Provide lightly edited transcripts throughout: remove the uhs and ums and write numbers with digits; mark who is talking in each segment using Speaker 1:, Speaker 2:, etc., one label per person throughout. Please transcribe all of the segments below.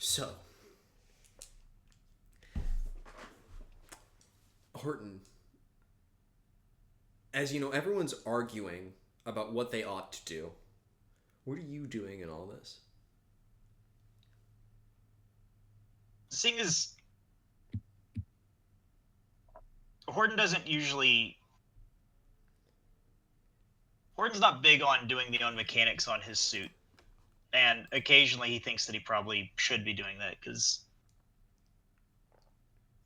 Speaker 1: So, Horton, as you know, everyone's arguing about what they ought to do. What are you doing in all this?
Speaker 2: Seeing as Hordon doesn't usually... Hordon's not big on doing the own mechanics on his suit. And occasionally he thinks that he probably should be doing that, because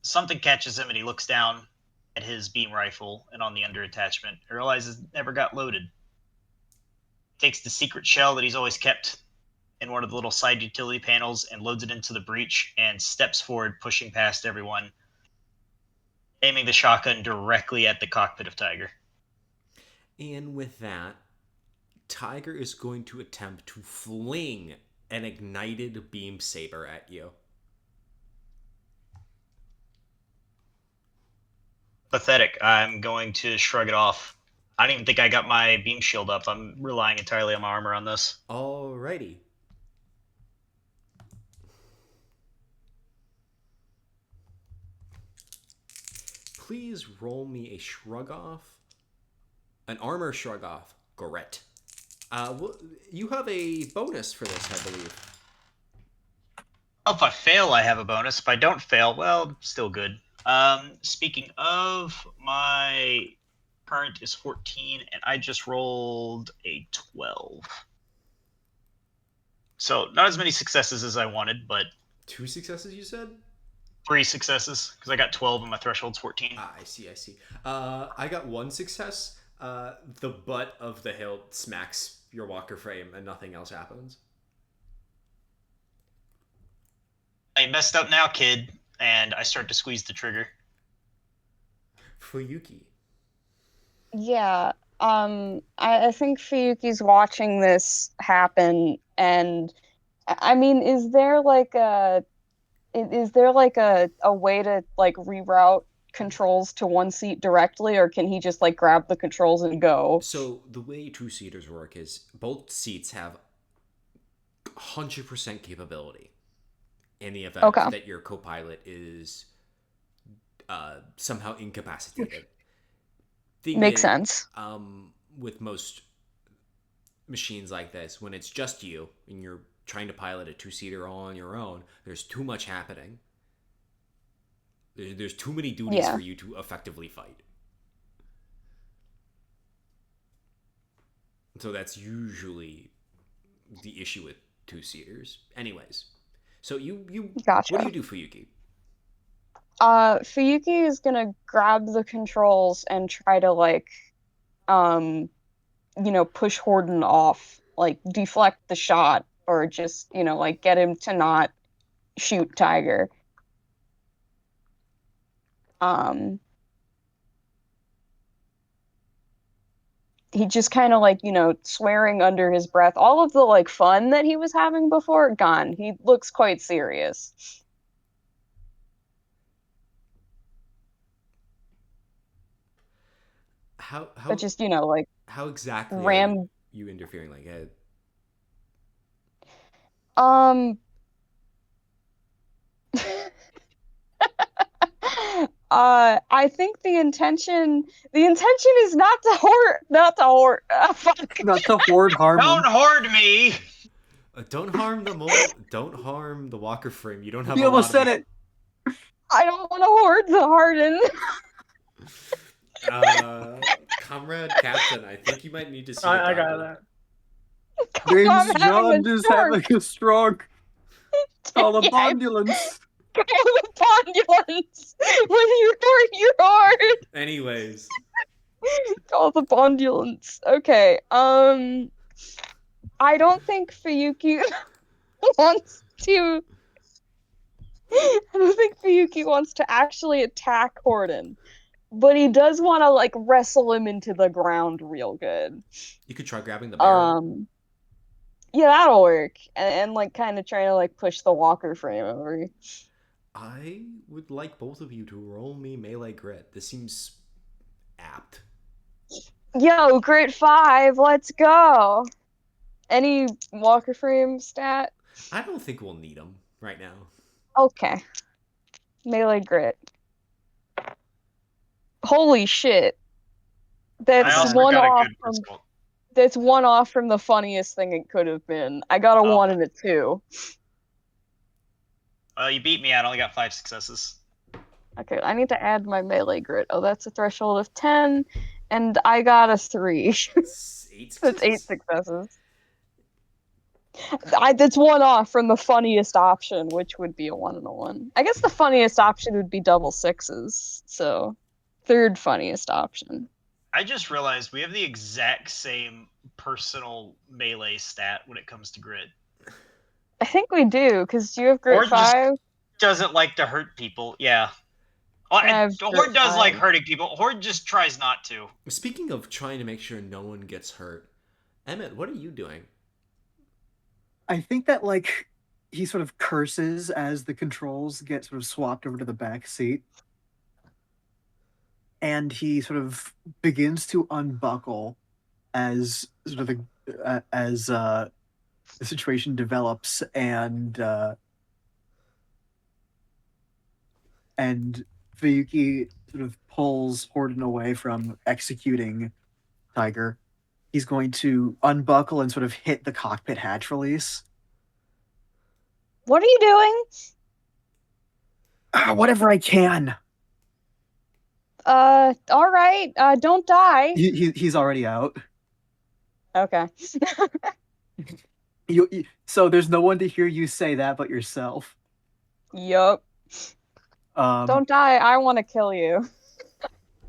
Speaker 2: something catches him and he looks down at his beam rifle and on the under attachment and realizes it never got loaded. Takes the secret shell that he's always kept in one of the little side utility panels and loads it into the breech and steps forward, pushing past everyone, aiming the shotgun directly at the cockpit of Tiger.
Speaker 1: And with that, Tiger is going to attempt to fling an ignited beam saber at you.
Speaker 2: Pathetic. I'm going to shrug it off. I don't even think I got my beam shield up. I'm relying entirely on my armor on this.
Speaker 1: Alrighty. Please roll me a shrug off. An armor shrug off. Grit. You have a bonus for this, I believe.
Speaker 2: If I fail, I have a bonus. If I don't fail, well, still good. Speaking of, my current is 14, and I just rolled a 12. So, not as many successes as I wanted, but
Speaker 1: 2 successes, you said?
Speaker 2: 3 successes, because I got 12 and my threshold's 14.
Speaker 1: I see. I got 1 success. The butt of the hilt smacks your walker frame and nothing else happens.
Speaker 2: I messed up now, kid, and I start to squeeze the trigger.
Speaker 1: Fuyuki.
Speaker 3: Yeah, I think Fuyuki's watching this happen, and I mean, is there like a way to like reroute controls to one seat directly, or can he just like grab the controls and go?
Speaker 1: So the way two-seaters work is both seats have 100% capability in the event
Speaker 3: Okay.
Speaker 1: that your co-pilot is somehow incapacitated.
Speaker 3: Makes sense.
Speaker 1: With most machines like this, when it's just you and you're trying to pilot a two-seater all on your own, there's too much happening. There's too many duties for you to effectively fight. So that's usually the issue with two-seaters. Anyways, so you
Speaker 3: Gotcha.
Speaker 1: What do you do, Fuyuki?
Speaker 3: Fuyuki is gonna grab the controls and try to like, push Hordon off, like deflect the shot, or just, like get him to not shoot Tiger. He just kind of like, swearing under his breath. All of the like fun that he was having before, gone. He looks quite serious. But just, like
Speaker 1: how exactly
Speaker 3: ram
Speaker 1: are you interfering? Like,
Speaker 3: I think the intention is not to hoard. Fuck.
Speaker 4: Not to hoard harm.
Speaker 2: Don't hoard me.
Speaker 1: Don't harm don't harm the walker frame. You don't have.
Speaker 4: You almost said it.
Speaker 3: I don't want to hoard the Hordon.
Speaker 1: Comrade Captain, I think you might need to see.
Speaker 4: I got that.
Speaker 3: James
Speaker 4: John is having a stroke. Call the ambulance.
Speaker 3: Call the ambulance. When you hoard.
Speaker 1: Anyways.
Speaker 3: Call the ambulance. Okay. I don't think Fuyuki wants to. I don't think Fuyuki wants to actually attack Hordon, but he does want to like wrestle him into the ground real good.
Speaker 1: You could try grabbing the barrel.
Speaker 3: Yeah, that'll work, and like kind of trying to like push the walker frame over.
Speaker 1: I would like both of you to roll me melee grit. This seems apt.
Speaker 3: Yo, grit 5, let's go. Any walker frame stat?
Speaker 1: I don't think we'll need them. right now.
Speaker 3: Okay. Melee grit. Holy shit.
Speaker 2: I
Speaker 3: That's
Speaker 2: also
Speaker 3: one
Speaker 2: got a
Speaker 3: off
Speaker 2: good
Speaker 3: from
Speaker 2: result.
Speaker 3: that's one off from the funniest thing it could have been. I got a
Speaker 2: Oh.
Speaker 3: 1 and a 2.
Speaker 2: You beat me. I only got 5 successes.
Speaker 3: Okay, I need to add my melee grit. Oh, that's a threshold of 10, and I got a 3.
Speaker 1: 8
Speaker 3: That's 8
Speaker 1: successes?
Speaker 3: successes. That's one off from the funniest option, which would be a 1 and a 1. I guess the funniest option would be double 6s, so third funniest option.
Speaker 2: I just realized we have the exact same personal melee stat when it comes to grit.
Speaker 3: I think we do, because you have grit
Speaker 2: Horde just
Speaker 3: 5.
Speaker 2: doesn't like to hurt people. Yeah. Well,
Speaker 3: And I have
Speaker 2: Horde
Speaker 3: grit
Speaker 2: does like
Speaker 3: 5.
Speaker 2: hurting people. Horde just tries not to.
Speaker 1: Speaking of trying to make sure no one gets hurt, Emmett, what are you doing?
Speaker 4: I think that like he sort of curses as the controls get sort of swapped over to the back seat. And he sort of begins to unbuckle as sort of the situation develops, and Fuyuki sort of pulls Hordon away from executing Tiger. He's going to unbuckle and sort of hit the cockpit hatch release.
Speaker 3: What are you doing?
Speaker 4: Whatever I can.
Speaker 3: All right. Don't die.
Speaker 4: He's already out.
Speaker 3: Okay.
Speaker 4: So there's no one to hear you say that but yourself.
Speaker 3: Yup. Don't die. I want to kill you.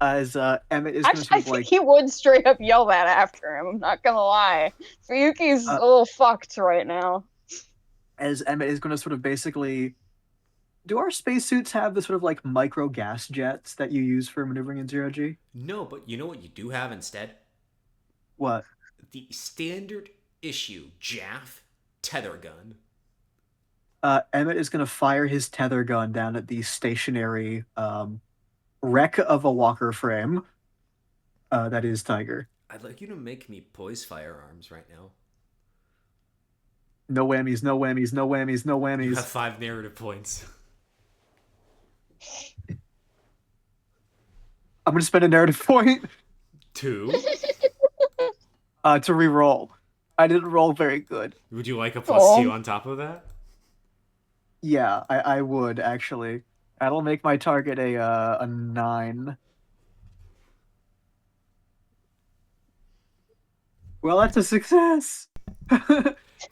Speaker 4: As Emmett is going to
Speaker 3: Actually,
Speaker 4: sort
Speaker 3: I
Speaker 4: of
Speaker 3: think
Speaker 4: like
Speaker 3: he would straight up yell that after him. I'm not gonna lie. Fuyuki's a little fucked right now.
Speaker 4: as Emmett is going to sort of basically. Do our spacesuits have the sort of like micro gas jets that you use for maneuvering in zero G?
Speaker 1: No, but you know what you do have instead?
Speaker 4: What?
Speaker 1: The standard issue Jaff tether gun.
Speaker 4: Emmett is going to fire his tether gun down at the stationary wreck of a walker frame. That is Tiger.
Speaker 1: I'd like you to make me poise firearms right now.
Speaker 4: No whammies, no whammies, no whammies, no
Speaker 1: You
Speaker 4: whammies.
Speaker 1: have 5 narrative points.
Speaker 4: I'm going to spend a narrative point
Speaker 1: 2?
Speaker 4: to re-roll. I didn't roll very good.
Speaker 1: Would you like a plus
Speaker 3: Aw.
Speaker 1: 2 on top of that?
Speaker 4: Yeah, I would actually. That'll make my target a 9. Well, that's a success.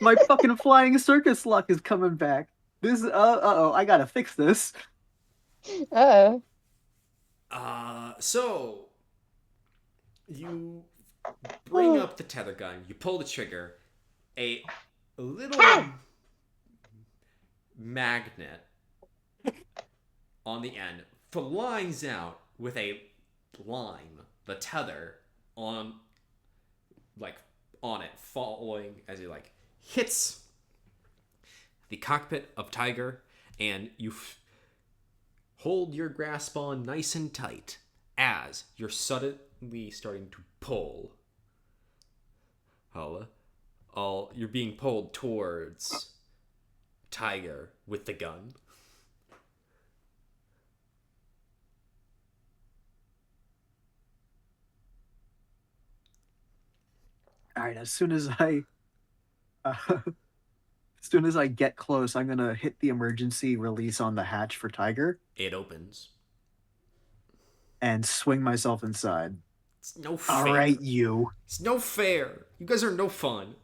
Speaker 4: My fucking flying circus luck is coming back. This uh-oh, I gotta fix this.
Speaker 1: So you bring up the tether gun, you pull the trigger, a little magnet on the end flies out with a line, the tether on it, falling as it hits the cockpit of Tiger, and you hold your grasp on nice and tight as you're suddenly starting to pull. You're being pulled towards Tiger with the gun.
Speaker 4: All right, as soon as I get close, I'm gonna hit the emergency release on the hatch for Tiger
Speaker 1: It opens.
Speaker 4: and swing myself inside.
Speaker 1: It's no fair.
Speaker 4: All right, you.
Speaker 1: It's no fair. You guys are no fun.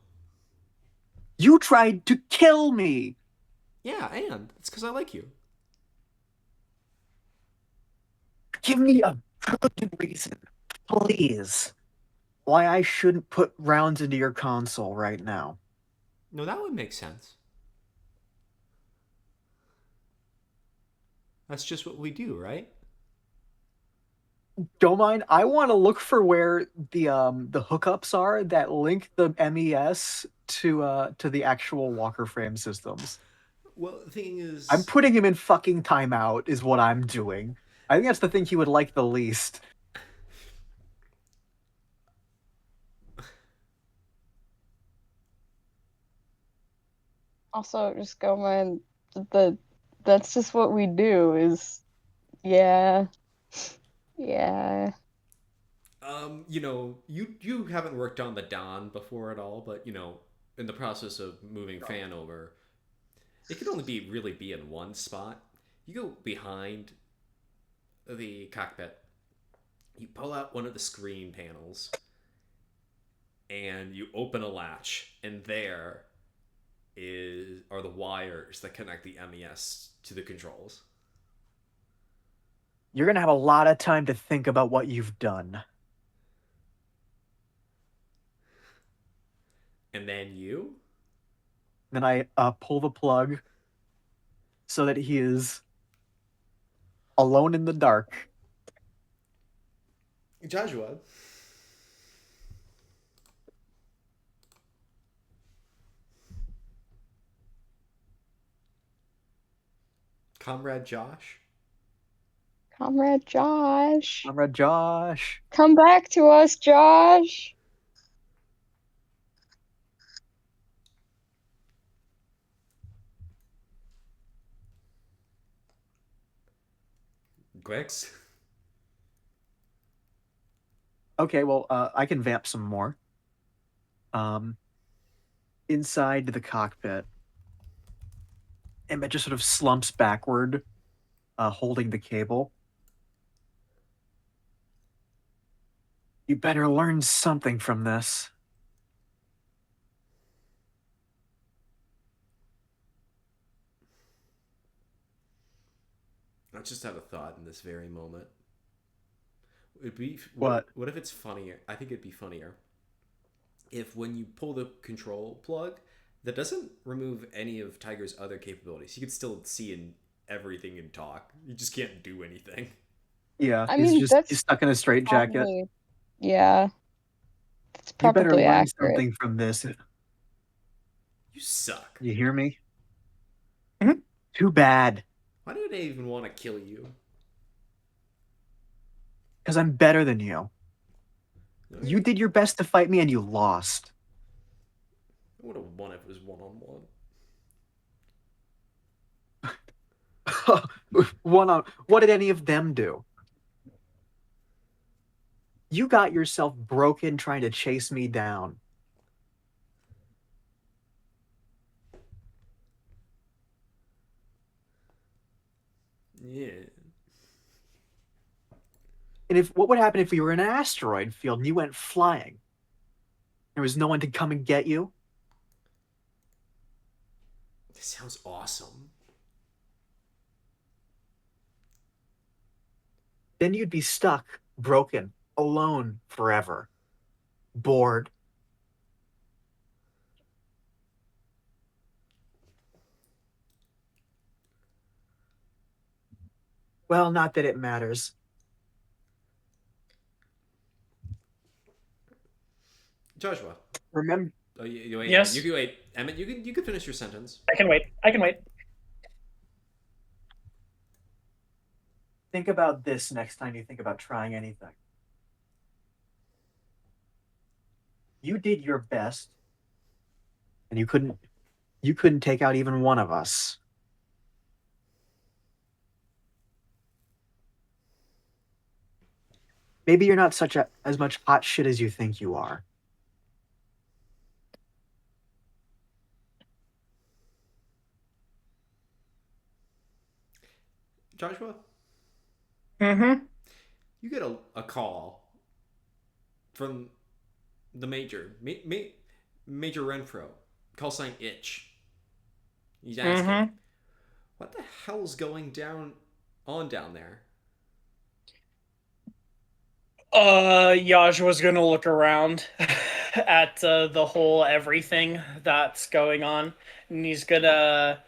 Speaker 4: You tried to kill me.
Speaker 1: Yeah, and it's because I like you.
Speaker 4: Give me a good reason, please, why I shouldn't put rounds into your console right now.
Speaker 1: No, that would make sense. That's just what we do, right?
Speaker 4: Don't mind. I want to look for where the hookups are that link the MES to the actual walker frame systems.
Speaker 1: Well, the thing is,
Speaker 4: I'm putting him in fucking timeout is what I'm doing. I think that's the thing he would like the least.
Speaker 3: Also, just go and that's just what we do. Yeah.
Speaker 1: You haven't worked on the Don before at all, but in the process of moving Fan over, it can only really be in one spot. You go behind the cockpit, you pull out one of the screen panels, and you open a latch, and there are the wires that connect the MES to the controls.
Speaker 4: You're gonna have a lot of time to think about what you've done.
Speaker 1: And then
Speaker 4: Then I pull the plug so that he is alone in the dark.
Speaker 1: Jozsua. Comrade Josh.
Speaker 3: Comrade Josh.
Speaker 4: Comrade Josh.
Speaker 3: Come back to us, Josh.
Speaker 1: Quix.
Speaker 4: Okay, well, I can vamp some more. Inside the cockpit, Emet just sort of slumps backward, holding the cable. You better learn something from this.
Speaker 1: I just had a thought in this very moment. It'd be
Speaker 4: What?
Speaker 1: What if it's funnier? I think it'd be funnier if when you pull the control plug, that doesn't remove any of Tiger's other capabilities. You can still see everything and talk. You just can't do anything.
Speaker 4: Yeah,
Speaker 3: I
Speaker 4: he's
Speaker 3: mean,
Speaker 4: just
Speaker 3: that's
Speaker 4: he's stuck in a straitjacket.
Speaker 3: probably, yeah. It's
Speaker 4: You better
Speaker 3: probably
Speaker 4: learn
Speaker 3: accurate.
Speaker 4: something from this.
Speaker 1: You suck.
Speaker 4: You hear me? Too bad.
Speaker 1: Why do they even want to kill you?
Speaker 4: Because I'm better than you. You did your best to fight me and you lost.
Speaker 1: I would have won if it was one-on-one.
Speaker 4: What did any of them do? You got yourself broken trying to chase me down.
Speaker 1: Yeah.
Speaker 4: And what would happen if we were in an asteroid field and you went flying? There was no one to come and get you?
Speaker 1: This sounds awesome.
Speaker 4: Then you'd be stuck, broken, alone forever. Bored. Well, not that it matters.
Speaker 1: Jozsua.
Speaker 4: Remember,
Speaker 1: Oh, you wait.
Speaker 5: Yes?
Speaker 1: You can wait. Emet, you can finish your sentence.
Speaker 5: I can wait.
Speaker 4: think about this next time you think about trying anything. You did your best, and you couldn't take out even one of us. Maybe you're not as much hot shit as you think you are.
Speaker 1: Jozsua,
Speaker 5: Mm-hmm.
Speaker 1: you get a call from the Major. Major Renfro. Call sign Itch. He's asking, what the hell's going down there?
Speaker 5: Yaj was gonna look around at the whole everything that's going on, and he's gonna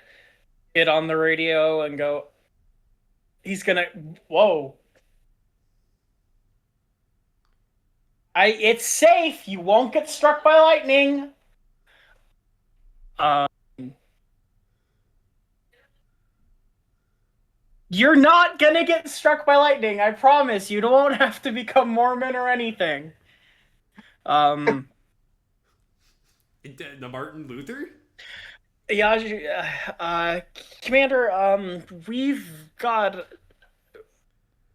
Speaker 5: get on the radio and go. He's gonna. Whoa. It's safe. You won't get struck by lightning. You're not gonna get struck by lightning. I promise. You don't have to become Mormon or anything.
Speaker 1: The Martin Luther?
Speaker 5: Yeah, Commander,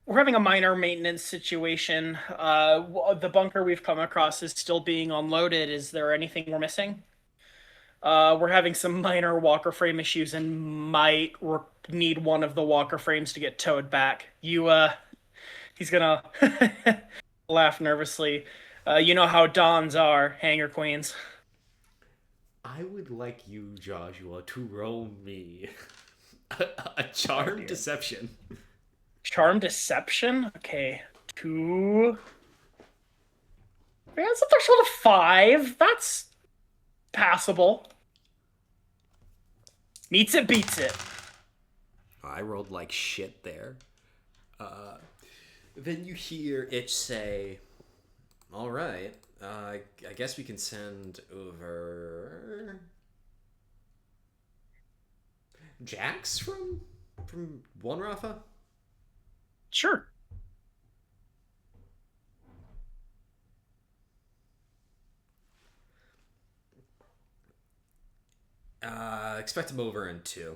Speaker 5: we're having a minor maintenance situation. The bunker we've come across is still being unloaded. Is there anything we're missing? We're having some minor walker frame issues and might need one of the walker frames to get towed back. He's gonna laugh nervously. You know how Dons are, hangar queens.
Speaker 1: I would like you, Jozsua, to roll me a charm
Speaker 5: dear.
Speaker 1: deception.
Speaker 5: Charm deception? Okay. 2. Man, that's a threshold of 5. That's passable. Meets it, beats it.
Speaker 1: I rolled like shit there. Then you hear it say, all right, I guess we can send over Jax from One Rafa?
Speaker 5: Sure.
Speaker 1: Expect him over in 2.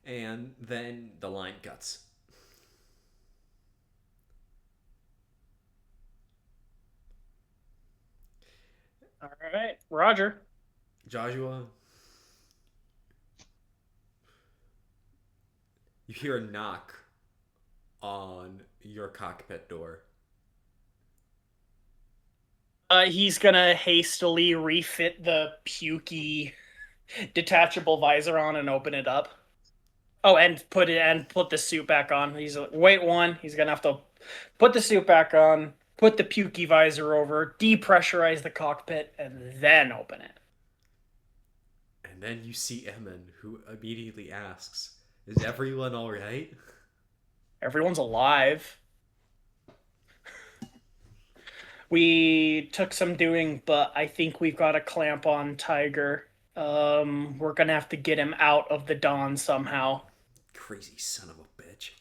Speaker 1: And then the line cuts.
Speaker 5: All right, Roger.
Speaker 1: Jozsua, you hear a knock on your cockpit door.
Speaker 5: He's gonna hastily refit the pukey detachable visor on and open it up. Oh, and put the suit back on. He's like, wait one. He's gonna have to put the suit back on, put the pukey visor over, depressurize the cockpit, and then open it.
Speaker 1: And then you see Emet, who immediately asks, "Is everyone all right?"
Speaker 5: Everyone's alive. We took some doing, but I think we've got a clamp on Tiger. We're gonna have to get him out of the Dawn somehow.
Speaker 1: Crazy son of a bitch.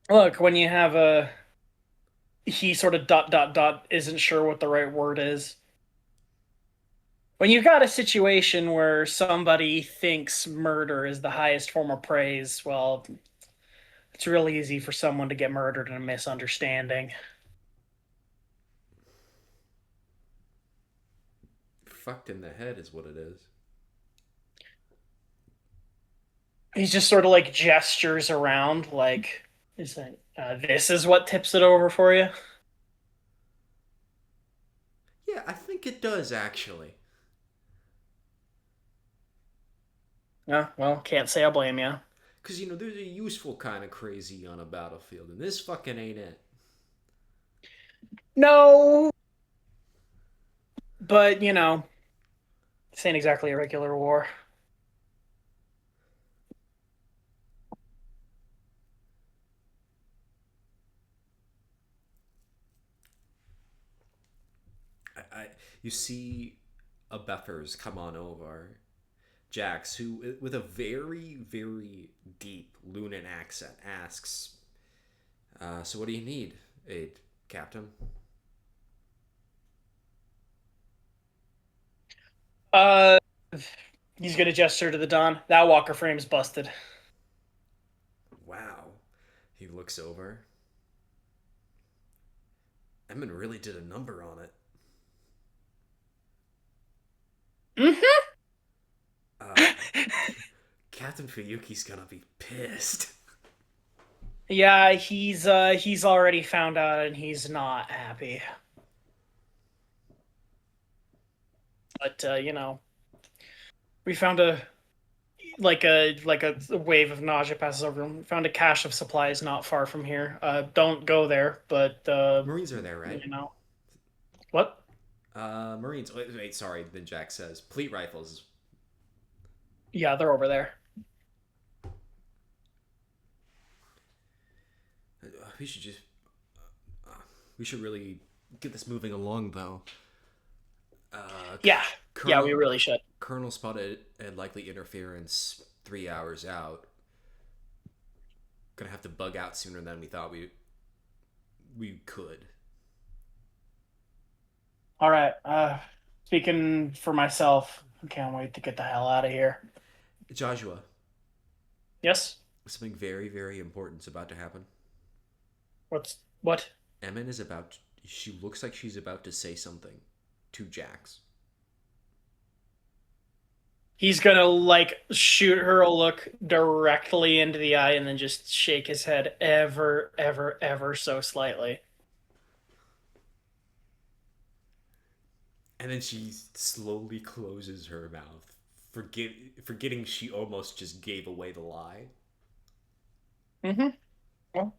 Speaker 5: Look, when you have he sort of ... isn't sure what the right word is. When you've got a situation where somebody thinks murder is the highest form of praise, well, it's really easy for someone to get murdered in a misunderstanding.
Speaker 1: Fucked in the head is what it is.
Speaker 5: He just sort of like gestures around, like, this is what tips it over for you?
Speaker 1: Yeah, I think it does, actually.
Speaker 5: Yeah, well, can't say I blame you.
Speaker 1: Because, there's a useful kind of crazy on a battlefield, and this fucking ain't it.
Speaker 5: No! But, this ain't exactly a regular war.
Speaker 1: You see a Beffers come on over. Jax, who, with a very, very deep Lunan accent, asks, so what do you need, aid, Captain?
Speaker 5: He's gonna gesture to the Don. That walker frame's busted.
Speaker 1: Wow. He looks over. Emet really did a number on it. Captain Fuyuki's gonna be pissed.
Speaker 5: Yeah, he's already found out and he's not happy. But we found a wave of nausea passes over him. Found a cache of supplies not far from here. Don't go there, but
Speaker 1: Marines are there, right?
Speaker 5: What?
Speaker 1: Marines. Wait, sorry. Then Jack says, "Pleat rifles."
Speaker 5: Yeah, they're over there.
Speaker 1: We should just. We should really get this moving along, though.
Speaker 5: Yeah, we really should.
Speaker 1: Colonel spotted a likely interference 3 hours out. gonna have to bug out sooner than we thought we could.
Speaker 5: All right. Speaking for myself, I can't wait to get the hell out of here.
Speaker 1: Jozsua,
Speaker 5: Yes.
Speaker 1: something very, very important is about to happen.
Speaker 5: What?
Speaker 1: Emet is about. She looks like she's about to say something to Jax.
Speaker 5: He's gonna like shoot her a look directly into the eye and then just shake his head ever so slightly.
Speaker 1: And then she slowly closes her mouth, forgetting she almost just gave away the lie.
Speaker 5: Mm-hmm. Well,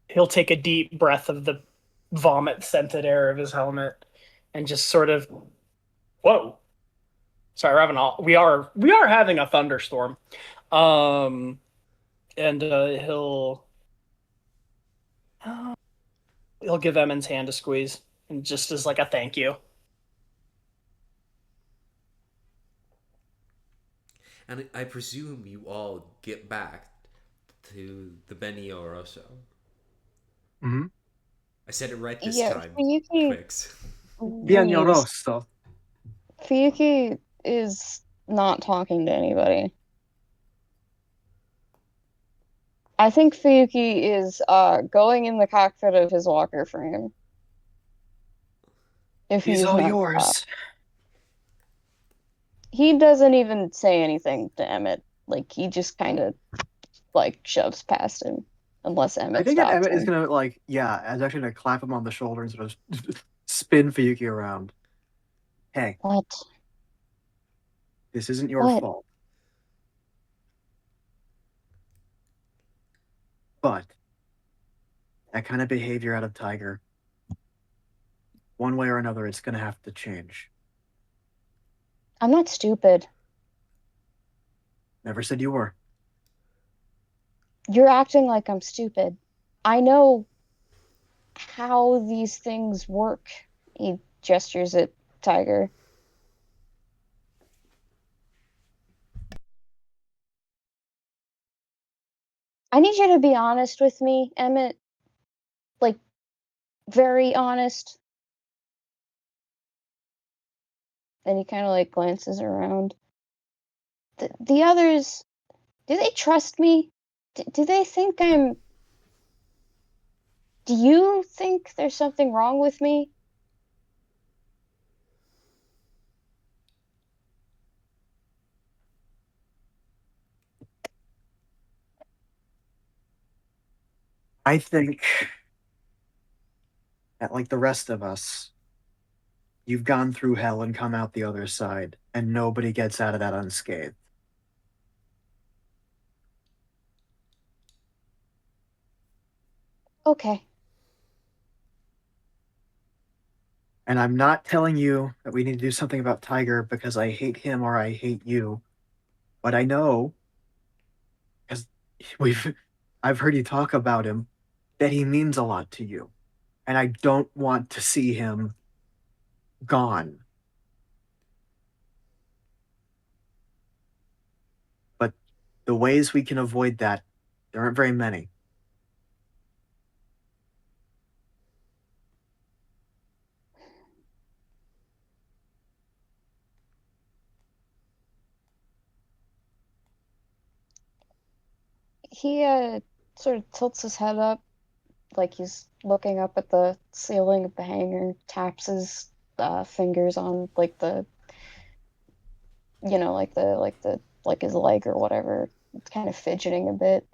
Speaker 5: he'll take a deep breath of the vomit-scented air of his helmet and just sort of, whoa. Sorry, we are having a thunderstorm. And he'll give Emin's hand a squeeze, and just as like a thank you.
Speaker 1: And I presume you all get back to the Bienno Rosso.
Speaker 4: Mm-hmm.
Speaker 1: I said it right this
Speaker 3: Yeah,
Speaker 1: time.
Speaker 3: Fuyuki
Speaker 1: Quix.
Speaker 4: Bienno
Speaker 3: leaves.
Speaker 4: Rosso.
Speaker 3: Fuyuki is not talking to anybody. I think Fuyuki is going in the cockpit of his walker frame. If
Speaker 4: He's
Speaker 3: he's
Speaker 4: all
Speaker 3: not
Speaker 4: yours.
Speaker 3: he doesn't even say anything to Emet. Like he just kind of like shoves past him, unless
Speaker 4: I
Speaker 3: Emet
Speaker 4: think that
Speaker 3: stops
Speaker 4: Emmett is
Speaker 3: him.
Speaker 4: gonna is actually gonna clap him on the shoulder and sort of spin Fuyuki around. Hey,
Speaker 3: What?
Speaker 4: this isn't your
Speaker 3: What?
Speaker 4: fault. But that kind of behavior out of Tiger, one way or another, it's gonna have to change.
Speaker 3: I'm not stupid.
Speaker 4: Never said you were.
Speaker 3: You're acting like I'm stupid. I know how these things work. He gestures at Tiger. I need you to be honest with me, Emmett. Like, very honest. Then he kind of like glances around. The others, do they trust me? Do they think I'm. Do you think there's something wrong with me?
Speaker 4: I think that, like the rest of us, you've gone through hell and come out the other side, and nobody gets out of that unscathed.
Speaker 3: Okay.
Speaker 4: And I'm not telling you that we need to do something about Tiger because I hate him or I hate you. But I know, because I've heard you talk about him, that he means a lot to you. And I don't want to see him gone. But the ways we can avoid that, there aren't very many.
Speaker 3: He sort of tilts his head up, like he's looking up at the ceiling of the hangar, taps his fingers on like the, like his leg or whatever. It's kind of fidgeting a bit.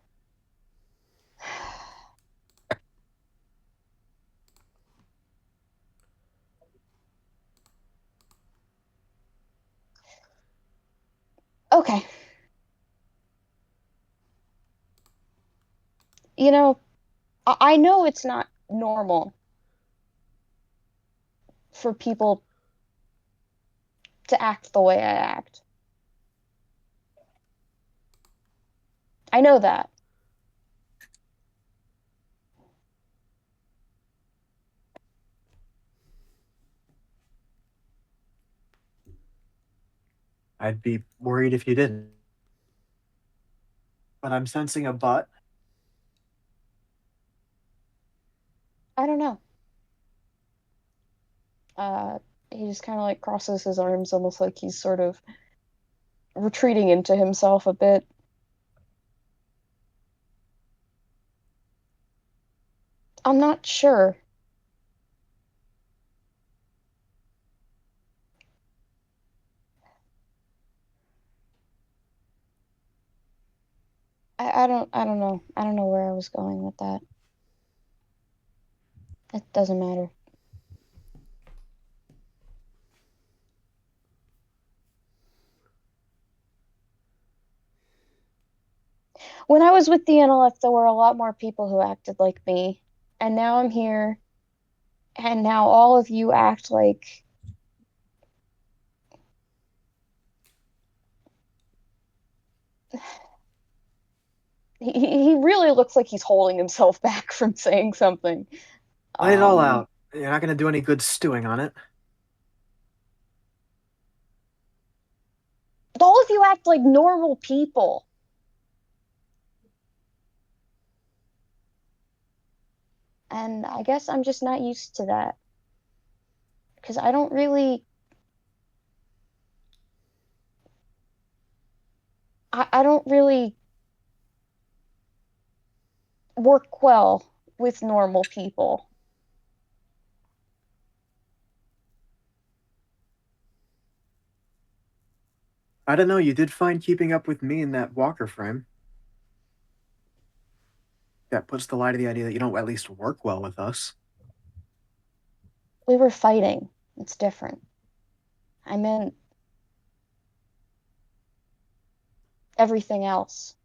Speaker 3: Okay. You know, I know it's not normal for people to act the way I act. I know that.
Speaker 4: I'd be worried if you didn't. But I'm sensing a but.
Speaker 3: I don't know. He just kind of like crosses his arms, almost like he's sort of retreating into himself a bit. I'm not sure. I don't know. I don't know where I was going with that. It doesn't matter. When I was with the NLF, there were a lot more people who acted like me. And now I'm here, and now all of you act like he really looks like he's holding himself back from saying something.
Speaker 4: Let it all out. You're not going to do any good stewing on it.
Speaker 3: All of you act like normal people. And I guess I'm just not used to that. Because I don't really. I don't really work well with normal people.
Speaker 4: I don't know. You did fine keeping up with me in that walker frame. That puts the lie to the idea that you don't at least work well with us.
Speaker 3: We were fighting. It's different. I meant everything else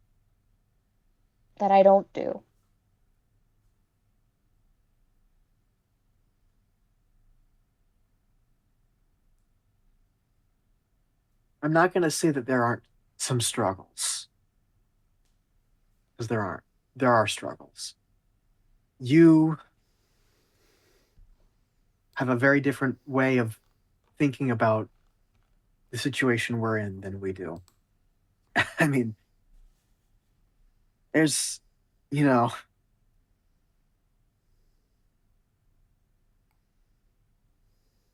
Speaker 3: that I don't do.
Speaker 4: I'm not going to say that there aren't some struggles. Because there aren't. There are struggles. You have a very different way of thinking about the situation we're in than we do. I mean, there's, you know,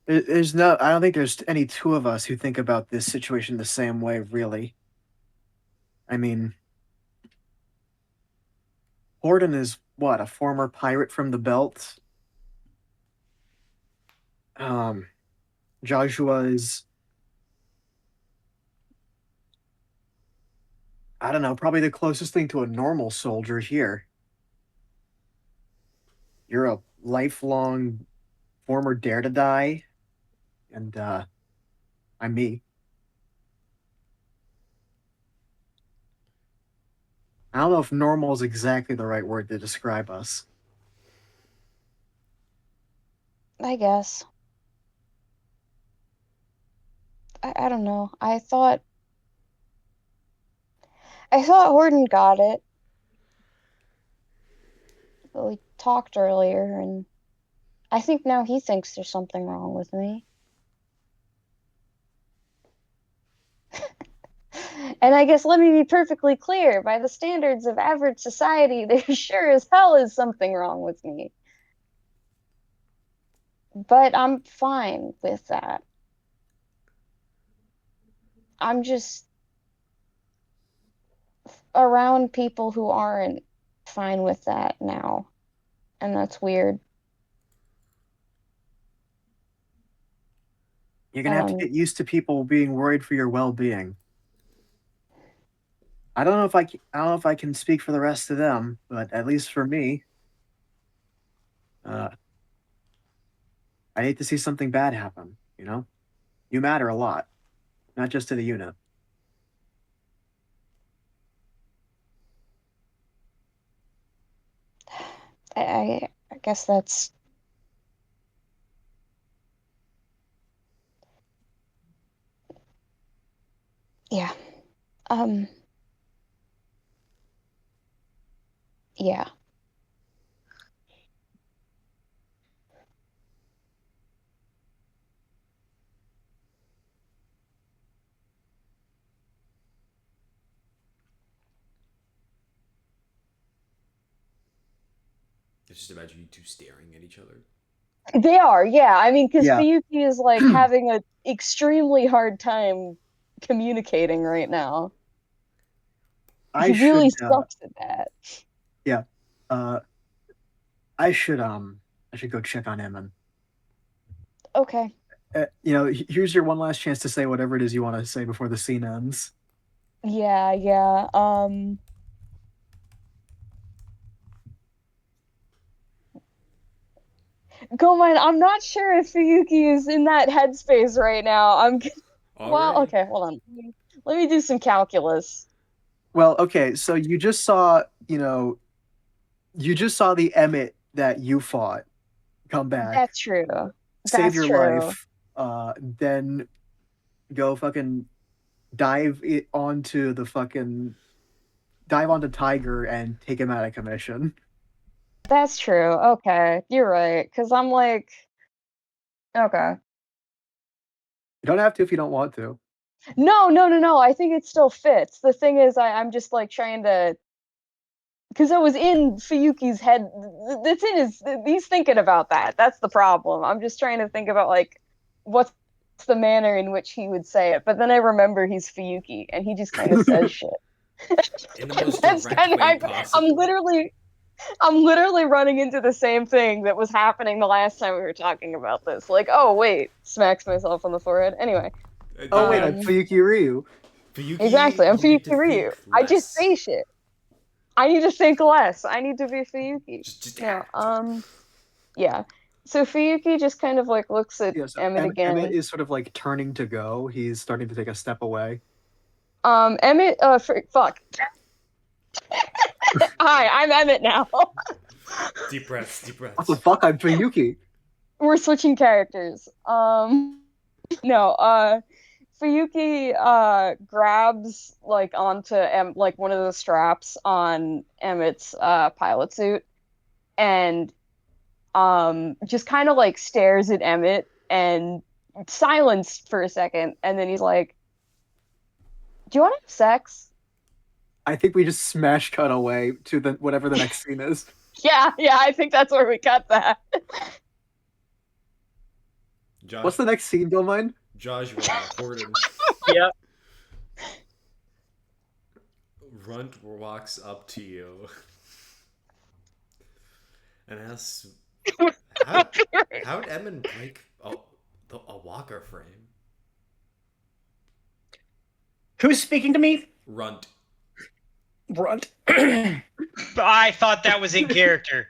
Speaker 4: there's no, I don't think there's any two of us who think about this situation the same way, really. I mean, Hordon is what, a former pirate from the belt? Um, Jozsua is, I don't know, probably the closest thing to a normal soldier here. You're a lifelong former dare to die, and I'm me. I don't know if normal is exactly the right word to describe us.
Speaker 3: I guess. I don't know. I thought Hordon got it. But we talked earlier, and I think now he thinks there's something wrong with me. And I guess let me be perfectly clear, by the standards of average society, there sure as hell is something wrong with me. But I'm fine with that. I'm just around people who aren't fine with that now. And that's weird.
Speaker 4: You're gonna have to get used to people being worried for your well-being. I don't know if I don't know if I can speak for the rest of them, but at least for me, uh, I hate to see something bad happen. You know, you matter a lot, not just to the unit.
Speaker 3: I guess that's yeah. Um yeah.
Speaker 1: Just imagine you two staring at each other.
Speaker 3: They are, yeah. I mean, because
Speaker 4: Yeah.
Speaker 3: Fuyuki is like having an extremely hard time communicating right now.
Speaker 4: I
Speaker 3: He really
Speaker 4: should,
Speaker 3: sucks at that.
Speaker 4: yeah. I should go check on him and
Speaker 3: Okay.
Speaker 4: here's your one last chance to say whatever it is you want to say before the scene ends.
Speaker 3: Yeah. Goman, I'm not sure if Fuyuki is in that headspace right now. Well,
Speaker 1: Alright.
Speaker 3: okay, hold on. Let me do some calculus.
Speaker 4: Well, okay, so you just saw the Emet that you fought come back,
Speaker 3: That's true.
Speaker 4: save
Speaker 3: That's
Speaker 4: your
Speaker 3: true.
Speaker 4: life, then go fucking dive onto Tiger and take him out of commission.
Speaker 3: That's true. Okay, you're right. Because I'm like, okay.
Speaker 4: You don't have to if you don't want to.
Speaker 3: No. I think it still fits. The thing is, I'm just like trying to, because it was in Fuyuki's head. It's in his. He's thinking about that. That's the problem. I'm just trying to think about like what's the manner in which he would say it. But then I remember he's Fuyuki, and he just kind of says shit.
Speaker 1: In the most
Speaker 3: That's
Speaker 1: direct
Speaker 3: kind of.
Speaker 1: way possible.
Speaker 3: I'm literally running into the same thing that was happening the last time we were talking about this. Like, oh wait, smacks myself on the forehead. Anyway.
Speaker 4: Oh wait, I'm Fuyuki Ryu.
Speaker 1: Fuyuki,
Speaker 3: Exactly, I'm
Speaker 1: you need
Speaker 3: Fuyuki
Speaker 1: to
Speaker 3: Ryu.
Speaker 1: think
Speaker 3: I just
Speaker 1: less.
Speaker 3: say shit. I need to think less. I need to be Fuyuki.
Speaker 1: Just
Speaker 3: No,
Speaker 1: act.
Speaker 3: yeah. So Fuyuki just kind of like looks at
Speaker 4: Yeah, so
Speaker 3: Emmett again.
Speaker 4: Emet is sort of like turning to go. He's starting to take a step away.
Speaker 3: Emmett, fuck. Hi, I'm Emmett now.
Speaker 1: Deep breaths, deep breaths.
Speaker 4: What the fuck? I'm Fuyuki.
Speaker 3: We're switching characters. No, Fuyuki grabs like onto like one of the straps on Emmett's pilot suit and just kind of like stares at Emmett and silence for a second, and then he's like, "Do you want to have sex?"
Speaker 4: I think we just smash cut away to whatever the next scene is.
Speaker 3: Yeah, I think that's where we cut that.
Speaker 4: What's the next scene, Bill Mine?
Speaker 1: Jozsua, Hordon.
Speaker 5: Yeah.
Speaker 1: Runt walks up to you and asks, how'd Emin break a walker frame?
Speaker 5: Who's speaking to me?
Speaker 1: Runt.
Speaker 5: Runt.
Speaker 2: I thought that was in character.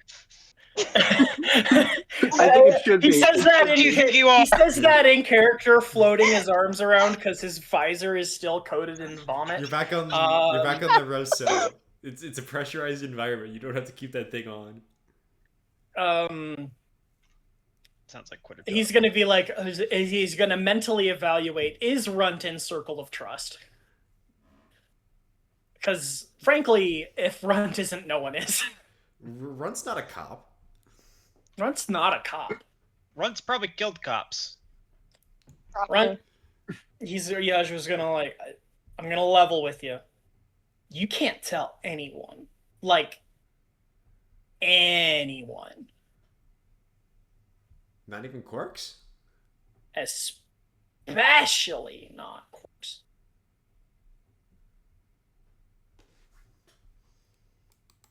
Speaker 4: I think it should be.
Speaker 5: He says that in
Speaker 2: You think you all-
Speaker 5: he says that in character, floating his arms around because his visor is still coated in vomit.
Speaker 1: You're back on the Rosso. It's a pressurized environment. You don't have to keep that thing on.
Speaker 2: Sounds like quitter.
Speaker 5: He's gonna be like, he's gonna mentally evaluate, is Runt in Circle of Trust? Because frankly, if Runt isn't, no one is.
Speaker 1: Runt's not a cop.
Speaker 5: Runt's not a cop.
Speaker 2: Runt's probably killed cops.
Speaker 5: Runt, Yashu's gonna like, I'm gonna level with you. You can't tell anyone. Like, anyone.
Speaker 1: Not even Quarks?
Speaker 5: Especially not Quix.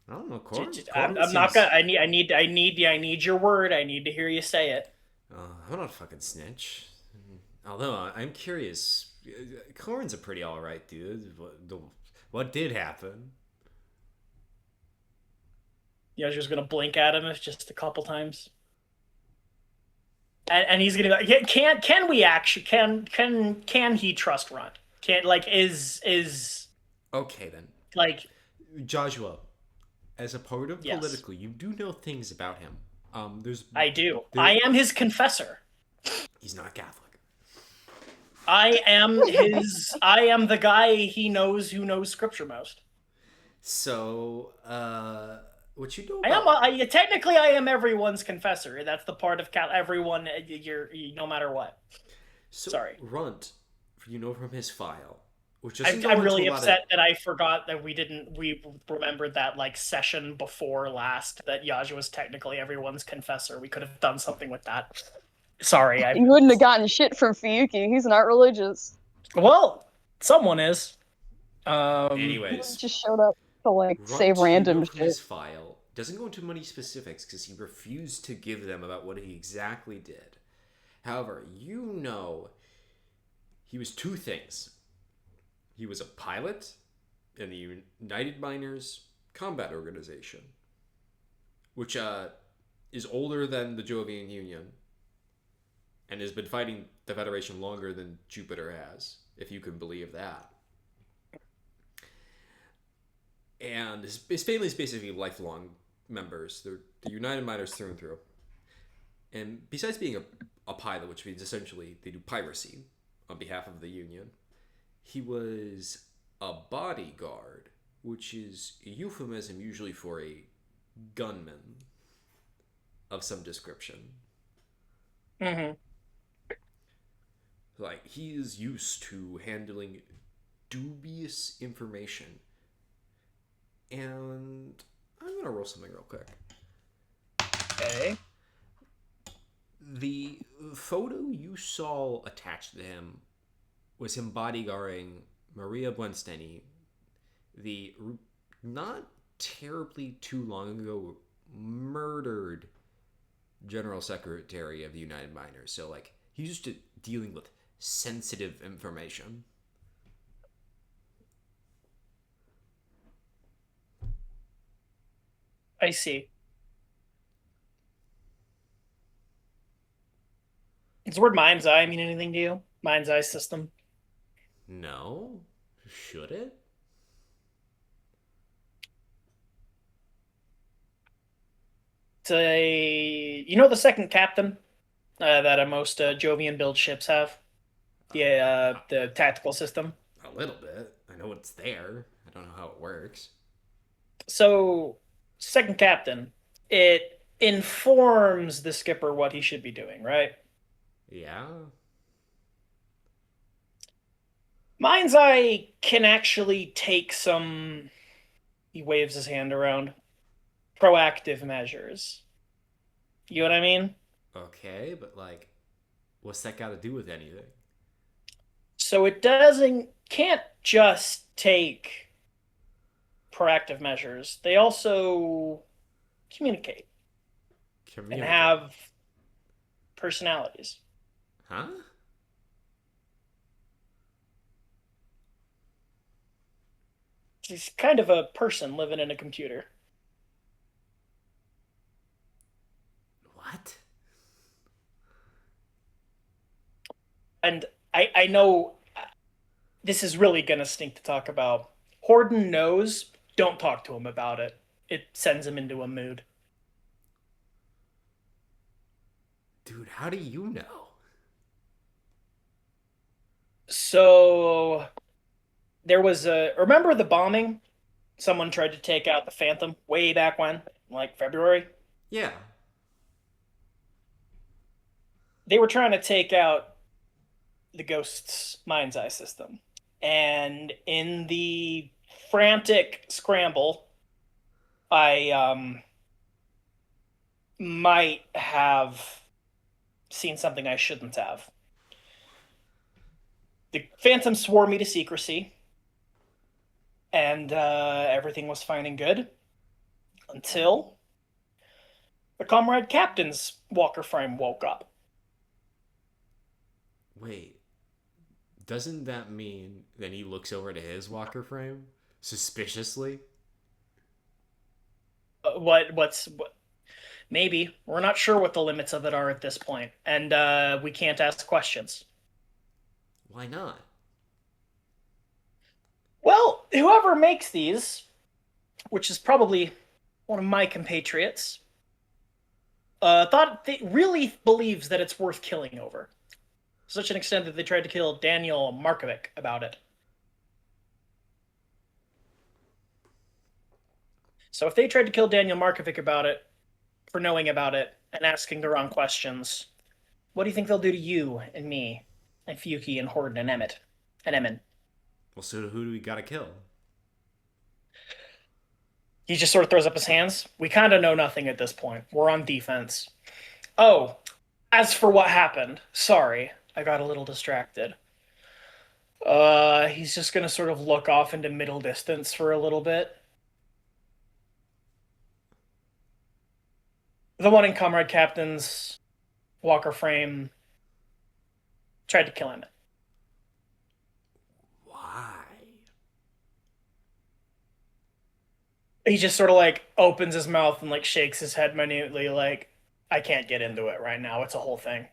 Speaker 1: I don't know, Quarks.
Speaker 5: I'm not gonna. I need your word. I need to hear you say it.
Speaker 1: I'm not a fucking snitch. Although I'm curious. Corrin's a pretty alright dude. What did happen?
Speaker 5: Yashu's gonna blink at him just a couple times. And he's gonna be like, can we actually can he trust Runt? Is
Speaker 1: okay then.
Speaker 5: like
Speaker 1: Jozsua, as a part of
Speaker 5: Yes.
Speaker 1: political, you do know things about him.
Speaker 5: I do. I am his confessor.
Speaker 1: He's not Catholic.
Speaker 5: I am the guy he knows who knows scripture most.
Speaker 1: So, what you know about...
Speaker 5: Technically I am everyone's confessor. That's the part of everyone. No matter what.
Speaker 1: So,
Speaker 5: Sorry.
Speaker 1: Runt, you know from his file, which doesn't go
Speaker 5: I'm
Speaker 1: into
Speaker 5: really
Speaker 1: a lot
Speaker 5: upset that I forgot that we remembered that like session before last that Yaj was technically everyone's confessor. We could have done something with that. Sorry,
Speaker 3: You wouldn't have gotten shit from Fuyuki. He's not religious.
Speaker 5: well, someone is.
Speaker 3: He
Speaker 1: Anyways,
Speaker 3: just showed up to like say
Speaker 1: Runt, you
Speaker 3: random
Speaker 1: know from
Speaker 3: shit.
Speaker 1: his file, doesn't go into many specifics because he refused to give them about what he exactly did. However, you know he was two things. He was a pilot in the United Miners Combat Organization, which is older than the Jovian Union and has been fighting the Federation longer than Jupiter has, if you can believe that. And his family is basically lifelong members. They're the United Miners through and through. And besides being a pilot, which means essentially they do piracy on behalf of the Union, he was a bodyguard, which is a euphemism usually for a gunman of some description.
Speaker 5: Mm-hmm.
Speaker 1: Like, he is used to handling dubious information. And I'm going to roll something real quick.
Speaker 5: Okay.
Speaker 1: The photo you saw attached to him was him bodyguarding Maria Buensteni, the not terribly too long ago murdered General Secretary of the United Miners. So, like, he's used to dealing with sensitive information.
Speaker 5: I see. Does the word mind's eye mean anything to you? Mind's eye system?
Speaker 1: No? Should it?
Speaker 5: It's the second captain that most Jovian build ships have? The tactical system.
Speaker 1: A little bit. I know it's there. I don't know how it works.
Speaker 5: So, second captain, it informs the skipper what he should be doing, right?
Speaker 1: Yeah?
Speaker 5: Mind's eye can actually take some, he waves his hand around, proactive measures. You know what I mean?
Speaker 1: Okay, but, like, what's that got to do with anything?
Speaker 5: So it can't just take proactive measures. They also communicate and have personalities.
Speaker 1: Huh?
Speaker 5: He's kind of a person living in a computer.
Speaker 1: What?
Speaker 5: And I know this is really gonna stink to talk about. Hordon knows, don't talk to him about it. It sends him into a mood.
Speaker 1: Dude, how do you know?
Speaker 5: So there was remember the bombing? Someone tried to take out the Phantom way back when, like February.
Speaker 1: Yeah.
Speaker 5: They were trying to take out the Ghost's mind's eye system. And in the frantic scramble, I might have seen something I shouldn't have. The Phantom swore me to secrecy, and everything was fine and good until the Comrade Captain's walker frame woke up.
Speaker 1: Wait. Doesn't that mean then he looks over to his walker frame suspiciously?
Speaker 5: What? Maybe. We're not sure what the limits of it are at this point, and we can't ask questions.
Speaker 1: Why not?
Speaker 5: Well, whoever makes these, which is probably one of my compatriots, really believes that it's worth killing over. To such an extent that they tried to kill Daniel Markovic about it. So if they tried to kill Daniel Markovic about it, for knowing about it, and asking the wrong questions, what do you think they'll do to you and me, and Fuyuki and Hordon and Emet, and Emin?
Speaker 1: Well, so who do we gotta kill?
Speaker 5: He just sort of throws up his hands. We kind of know nothing at this point. We're on defense. Oh, as for what happened, sorry, I got a little distracted. He's just gonna sort of look off into middle distance for a little bit. The one in Comrade Captain's Walker frame tried to kill him.
Speaker 1: Why?
Speaker 5: He just sort of like opens his mouth and like shakes his head minutely, like, I can't get into it right now. It's a whole thing.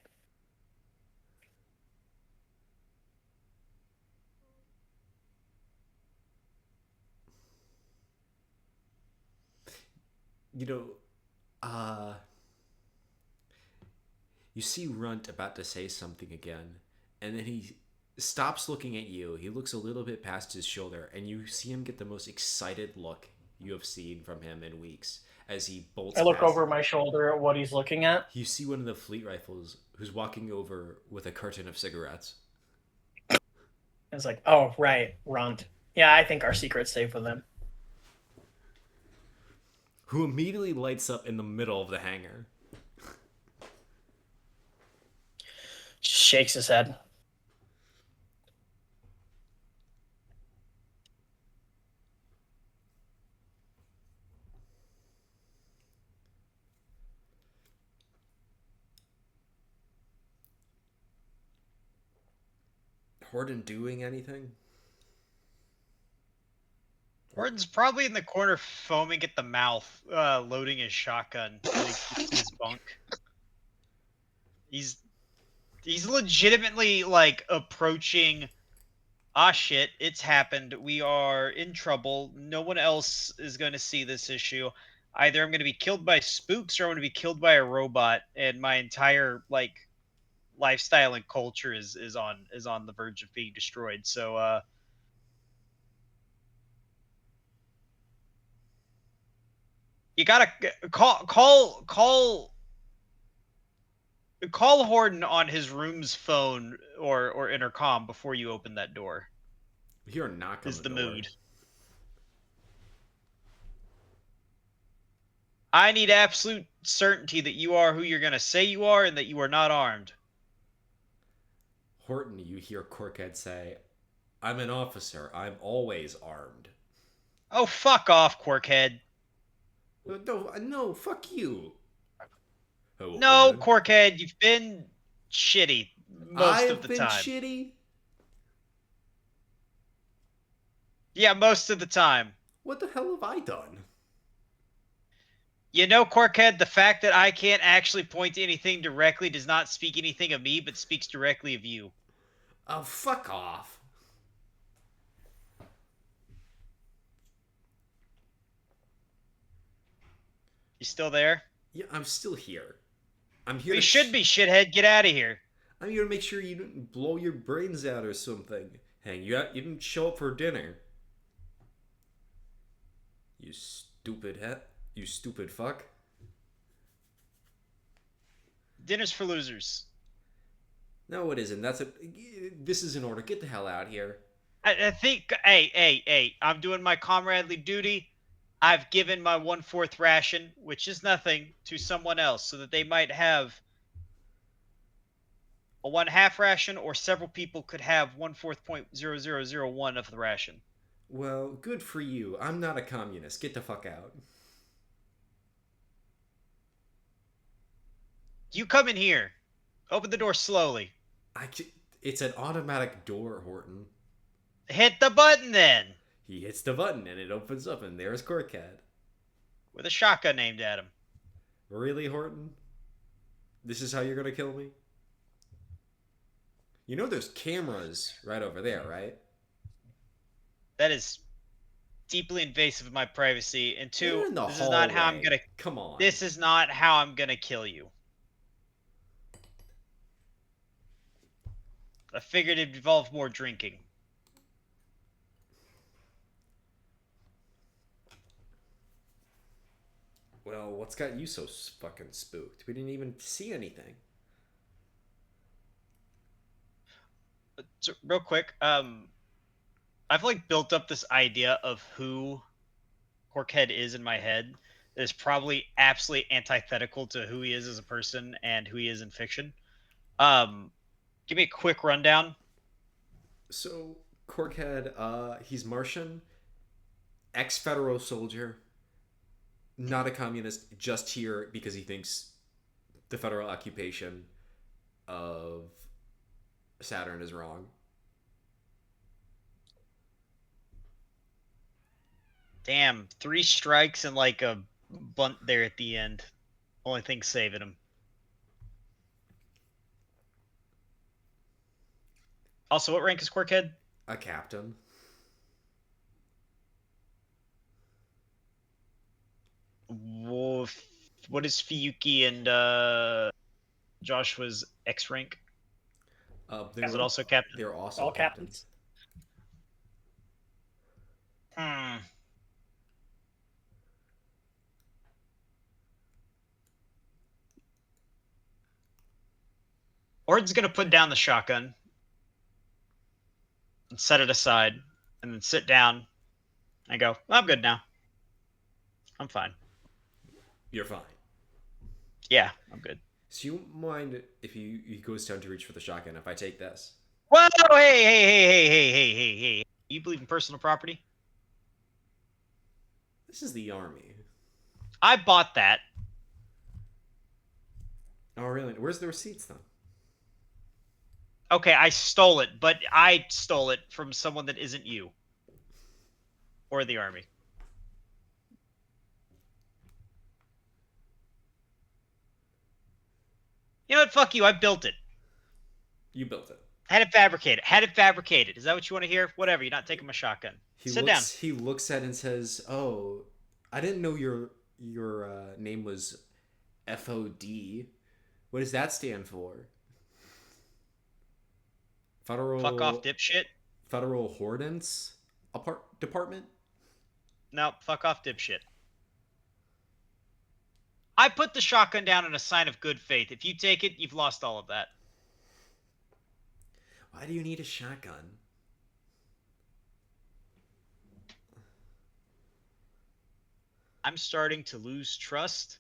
Speaker 1: You know, you see Runt about to say something again, and then he stops looking at you. He looks a little bit past his shoulder, and you see him get the most excited look you have seen from him in weeks as he bolts
Speaker 5: I look
Speaker 1: past.
Speaker 5: over my shoulder at what he's looking at.
Speaker 1: You see one of the fleet rifles who's walking over with a carton of cigarettes.
Speaker 5: It's like, oh, right, Runt. Yeah, I think our secret's safe with him.
Speaker 1: Who immediately lights up in the middle of the hangar.
Speaker 5: Just shakes his head.
Speaker 1: Hordon doing anything?
Speaker 2: Hordon's probably in the corner foaming at the mouth, loading his shotgun when he gets to his bunk. He's legitimately like approaching. Ah shit, it's happened. We are in trouble. No one else is going to see this issue. Either I'm going to be killed by spooks or I'm going to be killed by a robot, and my entire like lifestyle and culture is on the verge of being destroyed. So you gotta call Hordon on his room's phone or intercom before you open that door.
Speaker 1: You're not going
Speaker 2: Is
Speaker 1: to
Speaker 2: the
Speaker 1: door.
Speaker 2: mood. I need absolute certainty that you are who you're gonna say you are and that you are not armed.
Speaker 1: Horton, you hear Corkhead say, I'm an officer. I'm always armed.
Speaker 2: Oh, fuck off, Corkhead.
Speaker 1: No, fuck you. Oh,
Speaker 2: No,
Speaker 1: Horton.
Speaker 2: Corkhead, you've been shitty most of the time.
Speaker 1: I've been shitty?
Speaker 2: Yeah, most of the time.
Speaker 1: What the hell have I done?
Speaker 2: You know, Corkhead, the fact that I can't actually point to anything directly does not speak anything of me, but speaks directly of you.
Speaker 1: Oh, fuck off.
Speaker 2: You still there?
Speaker 1: Yeah, I'm still here. I'm here.
Speaker 2: You should be, shithead. Get out of here.
Speaker 1: I'm here to make sure you didn't blow your brains out or something. Hey, you didn't show up for dinner. You stupid You stupid fuck.
Speaker 2: Dinner's for losers.
Speaker 1: No, it isn't. This is in order. Get the hell out here.
Speaker 2: I think, hey, I'm doing my comradely duty. I've given my 1/4 ration, which is nothing, to someone else so that they might have a 1/2 ration, or several people could have 1/4.0001 of the ration.
Speaker 1: Well, good for you. I'm not a communist. Get the fuck out.
Speaker 2: You come in here. Open the door slowly.
Speaker 1: It's an automatic door, Horton.
Speaker 2: Hit the button then.
Speaker 1: He hits the button and it opens up, and there's Corkhead.
Speaker 2: With a shotgun aimed at him.
Speaker 1: Really, Horton? This is how you're gonna kill me? You know there's cameras right over there, right?
Speaker 2: That is deeply invasive of my privacy. And
Speaker 1: They're
Speaker 2: two,
Speaker 1: in the
Speaker 2: this is not how I'm
Speaker 1: hallway.
Speaker 2: gonna.
Speaker 1: Come on.
Speaker 2: This is not how I'm gonna kill you. I figured it'd involve more drinking.
Speaker 1: Well, what's got you so fucking spooked? We didn't even see anything.
Speaker 2: So, real quick, I've like built up this idea of who Corkhead is in my head that is probably absolutely antithetical to who he is as a person and who he is in fiction. Give me a quick rundown.
Speaker 1: So Corkhead, he's Martian, ex-federal soldier, not a communist, just here because he thinks the federal occupation of Saturn is wrong.
Speaker 2: Damn, 3 strikes and like a bunt there at the end. Only thing saving him. Also, what rank is Corkhead?
Speaker 1: A captain.
Speaker 2: What is Fuyuki and Joshua's X rank? Is it also captain?
Speaker 1: They're also
Speaker 5: All
Speaker 1: captains.
Speaker 2: Hordon's gonna put down the shotgun and set it aside, and then sit down and go, I'm good now. I'm fine.
Speaker 1: You're fine.
Speaker 2: Yeah, I'm good.
Speaker 1: So you mind if he goes down to reach for the shotgun if I take this?
Speaker 2: Whoa, hey. You believe in personal property?
Speaker 1: This is the army.
Speaker 2: I bought that.
Speaker 1: Oh, really? Where's the receipts then?
Speaker 2: Okay, I stole it, but I stole it from someone that isn't you. Or the army. You know what? Fuck you. I built it.
Speaker 1: You built it.
Speaker 2: Had it fabricated. Is that what you want to hear? Whatever. You're not taking my shotgun. Sit down.
Speaker 1: He looks at it and says, "Oh, I didn't know your name was FOD. What does that stand for?" Federal.
Speaker 2: Fuck off, dipshit.
Speaker 1: Federal Hordons Department.
Speaker 2: No, fuck off, dipshit. I put the shotgun down in a sign of good faith. If you take it, you've lost all of that.
Speaker 1: Why do you need a shotgun?
Speaker 2: I'm starting to lose trust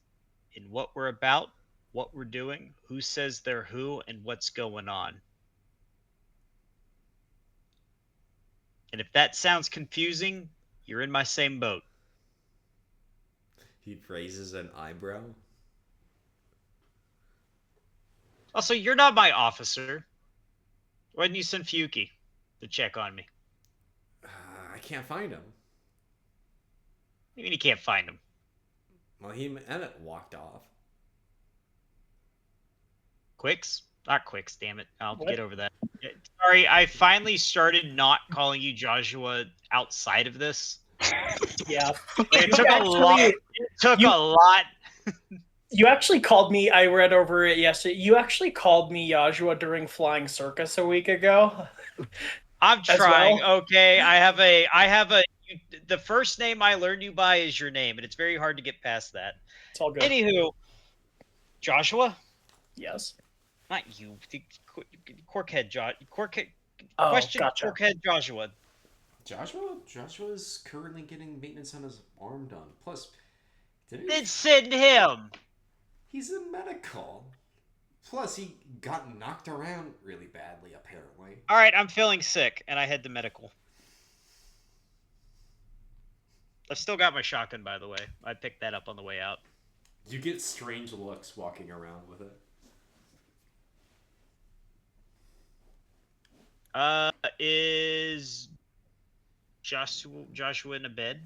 Speaker 2: in what we're about, what we're doing, who says they're who, and what's going on. And if that sounds confusing, you're in my same boat.
Speaker 1: He raises an eyebrow.
Speaker 2: Also, you're not my officer. Why didn't you send Fuyuki to check on me?
Speaker 1: I can't find him.
Speaker 2: What do you mean you can't find him?
Speaker 1: Well, he and Emet walked off.
Speaker 2: Quix? Not Quix, damn it. I'll
Speaker 5: What?
Speaker 2: get over that. Sorry, I finally started not calling you Jozsua outside of this.
Speaker 5: Yeah.
Speaker 2: It took a lot. It took
Speaker 5: you-
Speaker 2: a lot.
Speaker 5: You actually called me. I read over it yesterday. You actually called me Yozsua during Flying Circus a week ago.
Speaker 2: I'm
Speaker 5: As
Speaker 2: trying.
Speaker 5: well?
Speaker 2: Okay, the first name I learned you by is your name, and it's very hard to get past that.
Speaker 5: It's all good.
Speaker 2: Anywho, Jozsua?
Speaker 5: Yes.
Speaker 2: Not you. Corkhead, Corkhead.
Speaker 5: Oh,
Speaker 2: Question,
Speaker 5: gotcha.
Speaker 2: Corkhead Jozsua.
Speaker 1: Joshua's currently getting maintenance on his arm done. Plus,
Speaker 2: Then send him.
Speaker 1: he's a medical. Plus, he got knocked around really badly, apparently.
Speaker 2: All right, I'm feeling sick, and I head to medical. I've still got my shotgun, by the way. I picked that up on the way out.
Speaker 1: You get strange looks walking around with it.
Speaker 2: Is Jozsua in a bed?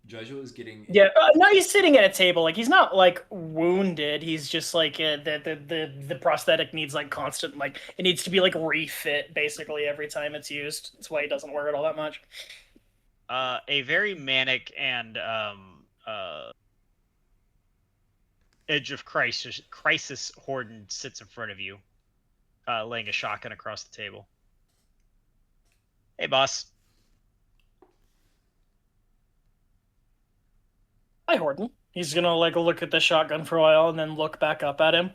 Speaker 1: Joshua's getting...
Speaker 5: Yeah. No, he's sitting at a table. Like he's not like wounded. He's just like the prosthetic needs like constant like it needs to be like refit basically every time it's used. That's why he doesn't wear it all that much.
Speaker 2: A very manic and edge of crisis Hordon sits in front of you, laying a shotgun across the table. Hey, boss.
Speaker 5: Hi, Hordon. He's gonna like look at the shotgun for a while and then look back up at him.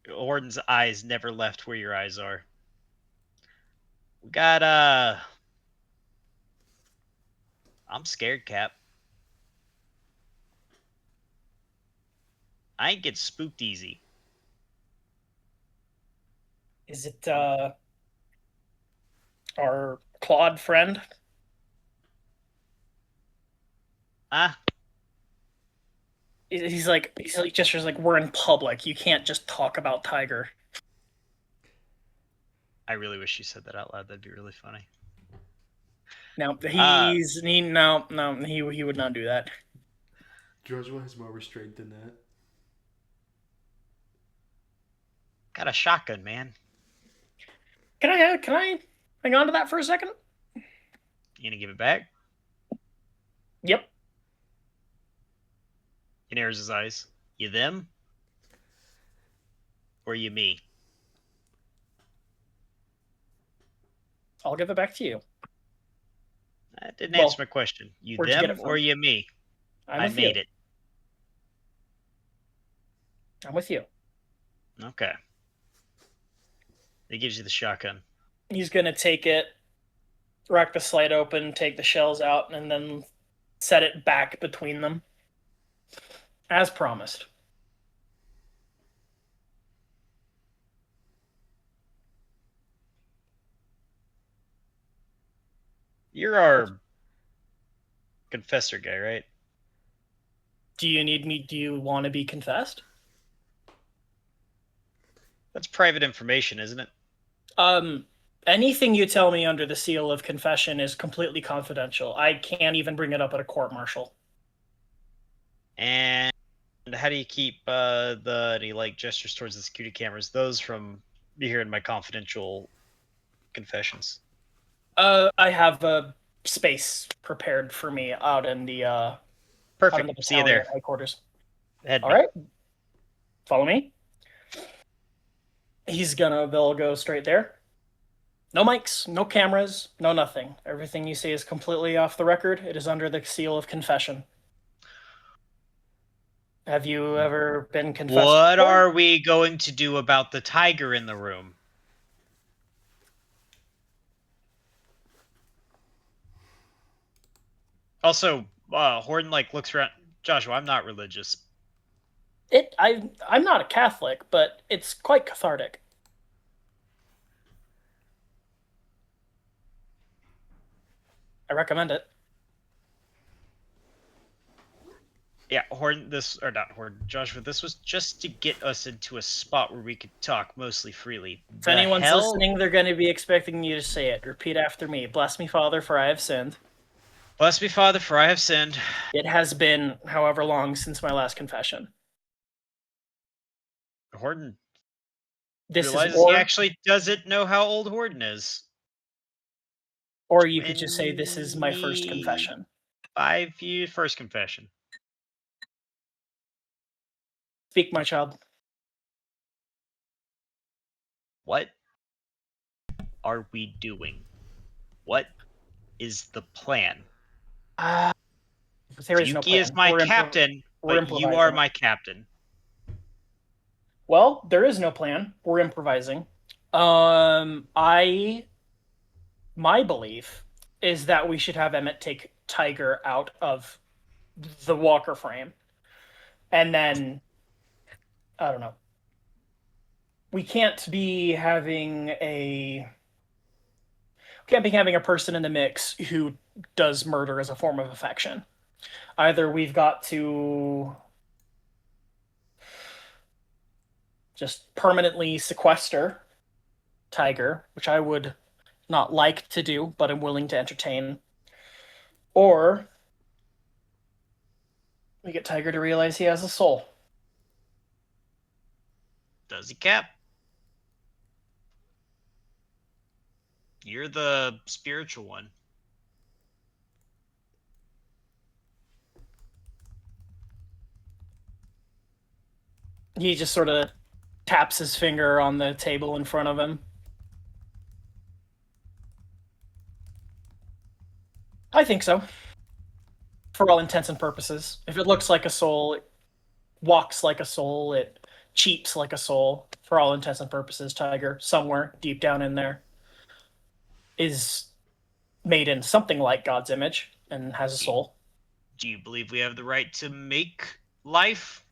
Speaker 2: Hordon's eyes never left where your eyes are. We got I'm scared, Cap. I ain't get spooked easy.
Speaker 5: Is it our Claude friend?
Speaker 2: Ah,
Speaker 5: He's like gestures like we're in public. You can't just talk about Tiger.
Speaker 2: I really wish you said that out loud. That'd be really funny.
Speaker 5: No, he would not do that.
Speaker 1: Jozsua has more restraint than that.
Speaker 2: Got a shotgun, man.
Speaker 5: Can I hang on to that for a second?
Speaker 2: You gonna give it back?
Speaker 5: Yep.
Speaker 2: He narrows his eyes. You them? Or you me?
Speaker 5: I'll give it back to you.
Speaker 2: That didn't answer my question. You
Speaker 5: where'd you get
Speaker 2: them
Speaker 5: it from?
Speaker 2: or you me? I made it.
Speaker 5: I'm with you.
Speaker 2: Okay. He gives you the shotgun.
Speaker 5: He's gonna take it, rack the slide open, take the shells out, and then set it back between them. As promised.
Speaker 2: You're our confessor guy, right?
Speaker 5: Do you want to be confessed?
Speaker 2: That's private information, isn't it?
Speaker 5: Anything you tell me under the seal of confession is completely confidential. I can't even bring it up at a court martial.
Speaker 2: And how do you keep and he like gestures towards the security cameras, those from hearing my confidential confessions?
Speaker 5: I have a space prepared for me out in the
Speaker 2: Perfect. See you there.
Speaker 5: Headquarters.
Speaker 2: Head
Speaker 5: All right. Follow me. They'll go straight there. No mics, no cameras, no nothing. Everything you say is completely off the record. It is under the seal of confession. Have you ever been confessed?
Speaker 2: What are we going to do about the tiger in the room? Also, Hordon looks around. Jozsua, I'm not religious.
Speaker 5: I'm not a Catholic, but it's quite cathartic. I recommend it.
Speaker 2: Yeah, Jozsua, this was just to get us into a spot where we could talk mostly freely.
Speaker 5: If anyone's listening, they're going to be expecting you to say it. Repeat after me. Bless me, Father, for I have sinned.
Speaker 2: Bless me, Father, for I have sinned.
Speaker 5: It has been however long since my last confession.
Speaker 2: Hordon
Speaker 5: realizes
Speaker 2: he actually doesn't know how old Hordon is.
Speaker 5: Or you could just say, this is my first confession.
Speaker 2: 5 years, first confession.
Speaker 5: Speak, my child.
Speaker 2: What are we doing? What is the plan?
Speaker 5: There is no plan.
Speaker 2: Fuyuki is my captain, but you are my captain.
Speaker 5: Well, there is no plan. We're improvising. My belief is that we should have Emet take Tiger out of the walker frame. And then, I don't know. We can't be having a person in the mix who does murder as a form of affection. Either we've got to just permanently sequester Tiger, which I would not like to do, but I'm willing to entertain. Or we get Tiger to realize he has a soul.
Speaker 2: Does he, Cap? You're the spiritual one.
Speaker 5: He just sort of taps his finger on the table in front of him. I think so. For all intents and purposes. If it looks like a soul, it walks like a soul, it cheeps like a soul. For all intents and purposes, Tiger, somewhere deep down in there. is made in something like God's image and has a soul.
Speaker 2: Do you believe we have the right to make life?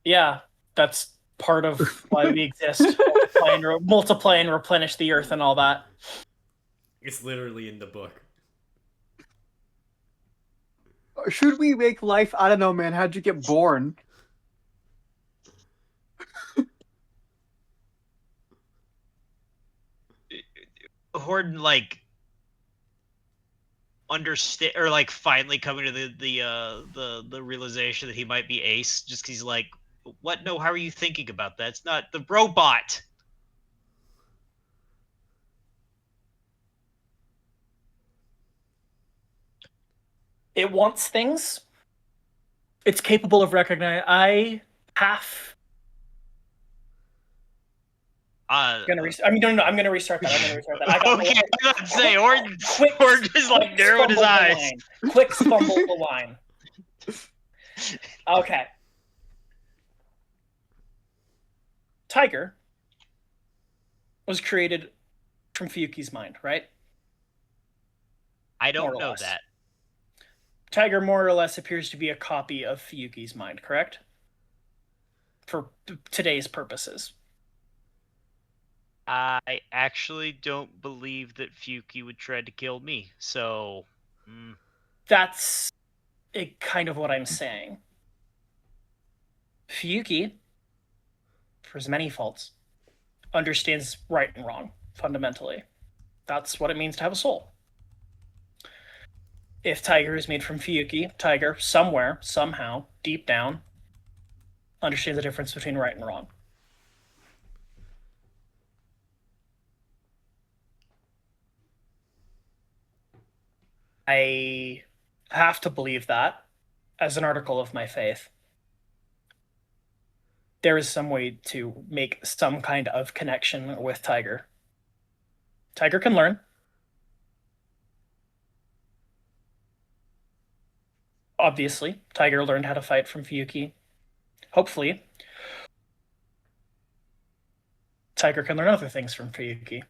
Speaker 5: Yeah, that's part of why we exist. Multiply and replenish the earth and all that.
Speaker 1: It's literally in the book.
Speaker 4: Should we make life? I don't know, man. How'd you get born?
Speaker 2: Hordon, like, understand, or like finally coming to the realization that he might be Ace, just because he's like, what? No, how are you thinking about that? It's not the robot.
Speaker 5: It wants things. It's capable of recognizing. I'm gonna restart. I'm gonna restart that. I got
Speaker 2: Okay, I'm about to say, Hordon is like
Speaker 5: Quix
Speaker 2: narrowing his
Speaker 5: fumbled the
Speaker 2: eyes.
Speaker 5: line. Quix fumbled the line. Okay. Tiger was created from Fuyuki's mind, right?
Speaker 2: I
Speaker 5: More
Speaker 2: don't
Speaker 5: or
Speaker 2: know
Speaker 5: less.
Speaker 2: that.
Speaker 5: Tiger more or less appears to be a copy of Fuyuki's mind, correct? For today's purposes.
Speaker 2: I actually don't believe that Fuyuki would try to kill me, so...
Speaker 5: That's kind of what I'm saying. Fuyuki, for his many faults, understands right and wrong, fundamentally. That's what it means to have a soul. If Tiger is made from Fuyuki, Tiger, somewhere, somehow, deep down, understands the difference between right and wrong. I have to believe that as an article of my faith. There is some way to make some kind of connection with Tiger. Tiger can learn. Obviously, Tiger learned how to fight from Fuyuki. Hopefully, Tiger can learn other things from Fuyuki.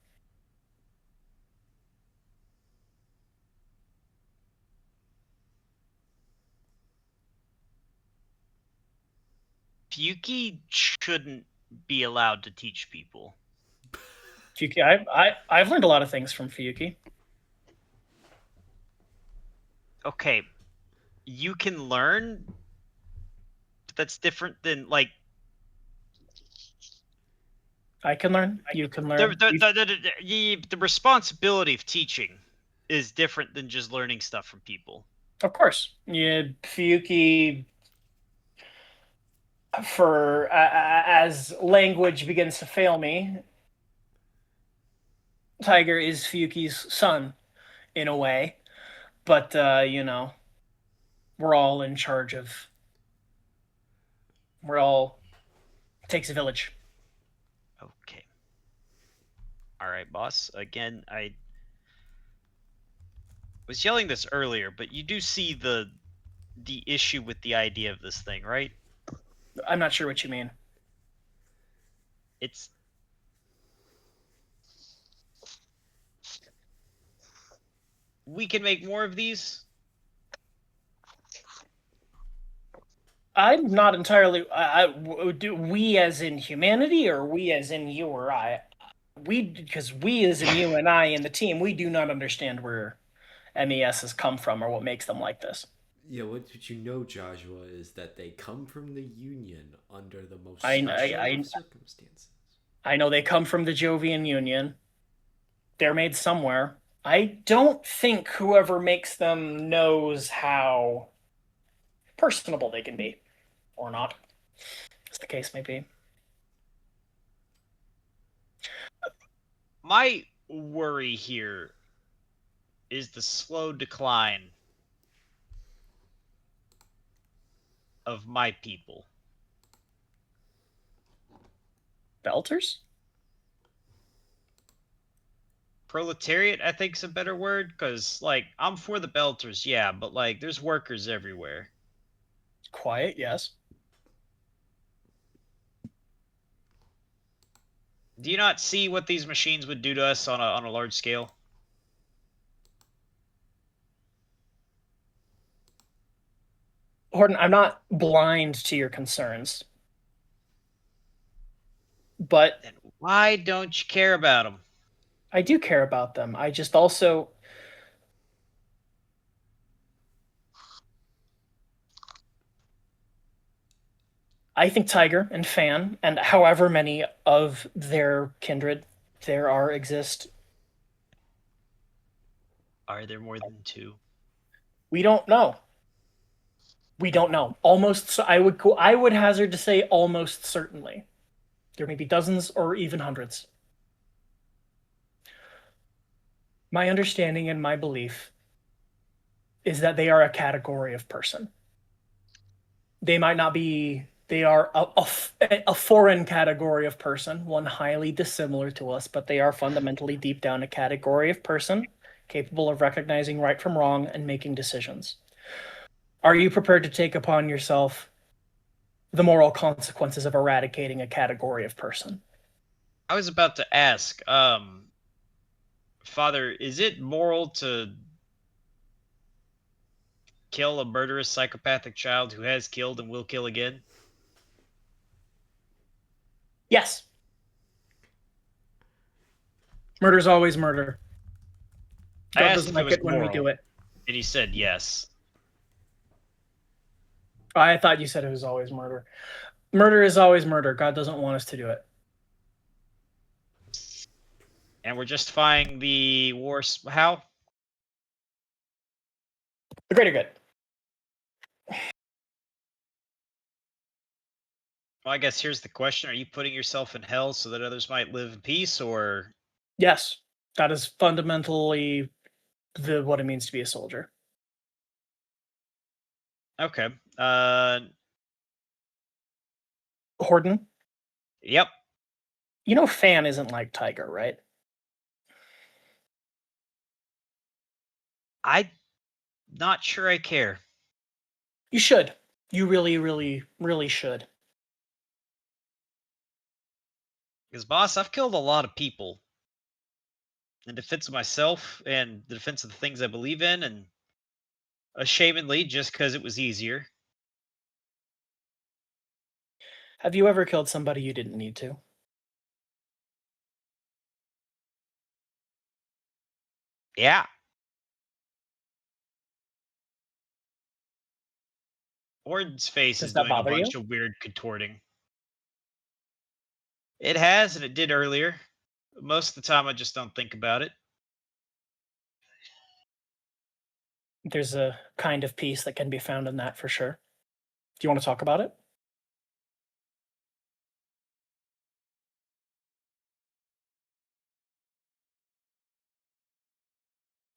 Speaker 2: Fuyuki shouldn't be allowed to teach people.
Speaker 5: Fuyuki, I've learned a lot of things from Fuyuki.
Speaker 2: Okay, you can learn, but that's different than, like...
Speaker 5: I can learn. You can learn.
Speaker 2: The responsibility of teaching is different than just learning stuff from people.
Speaker 5: Of course. Yeah, Fuyuki, as language begins to fail me, Tiger is Fuyuki's son, in a way. But, we're all in charge of... It takes a village.
Speaker 2: Okay. Alright, boss. Again, I was yelling this earlier, but you do see the issue with the idea of this thing, right?
Speaker 5: I'm not sure what you mean.
Speaker 2: It's... We can make more of these?
Speaker 5: I'm not entirely... do we as in humanity, or we as in you or I? Because we as in you and I in the team, we do not understand where MES has come from or what makes them like this.
Speaker 1: Yeah, what you know, Jozsua, is that they come from the Union under the most
Speaker 5: I
Speaker 1: special of circumstances.
Speaker 5: I know they come from the Jovian Union. They're made somewhere. I don't think whoever makes them knows how personable they can be. Or not. As the case may be.
Speaker 2: My worry here is the slow decline of my people.
Speaker 5: Belters?
Speaker 2: Proletariat, I think, is a better word, because, like, I'm for the Belters, yeah, but, like, there's workers everywhere.
Speaker 5: Quiet, yes.
Speaker 2: Do you not see what these machines would do to us on a large scale?
Speaker 5: Hordon, I'm not blind to your concerns, but
Speaker 2: Then why don't you care about them?
Speaker 5: I do care about them. I just also I think Tiger and Fan and however many of their kindred there exist.
Speaker 2: Are there more than 2?
Speaker 5: We don't know. We don't know. Almost, I would hazard to say almost certainly. There may be dozens or even hundreds. My understanding and my belief is that they are a category of person. They might not be. They are a foreign category of person, one highly dissimilar to us, but they are fundamentally deep down a category of person capable of recognizing right from wrong and making decisions. Are you prepared to take upon yourself the moral consequences of eradicating a category of person?
Speaker 2: I was about to ask, Father, is it moral to kill a murderous psychopathic child who has killed and will kill again?
Speaker 5: Yes. Murder is always murder.
Speaker 2: I
Speaker 5: God
Speaker 2: asked
Speaker 5: doesn't
Speaker 2: if it
Speaker 5: like
Speaker 2: was
Speaker 5: it when we
Speaker 2: moral,
Speaker 5: do it.
Speaker 2: and he said yes.
Speaker 5: I thought you said it was always murder. Murder is always murder. God doesn't want us to do it.
Speaker 2: And we're justifying the war. How?
Speaker 5: The greater good.
Speaker 2: Well, I guess here's the question: are you putting yourself in hell so that others might live in peace, or?
Speaker 5: Yes, that is fundamentally what it means to be a soldier.
Speaker 2: Okay.
Speaker 5: Hordon,
Speaker 2: Yep.
Speaker 5: you know Fan isn't like Tiger, right?
Speaker 2: I'm not sure I care.
Speaker 5: You should. You really, really, really should.
Speaker 2: Because, boss, I've killed a lot of people in defense of myself and the defense of the things I believe in, and ashamedly, just because it was easier.
Speaker 5: Have you ever killed somebody you didn't need to?
Speaker 2: Yeah. Hordon's face
Speaker 5: Does
Speaker 2: is
Speaker 5: that
Speaker 2: doing a
Speaker 5: bother
Speaker 2: bunch
Speaker 5: you?
Speaker 2: of weird contorting. It has, and it did earlier. Most of the time, I just don't think about it.
Speaker 5: There's a kind of peace that can be found in that for sure. Do you want to talk about it?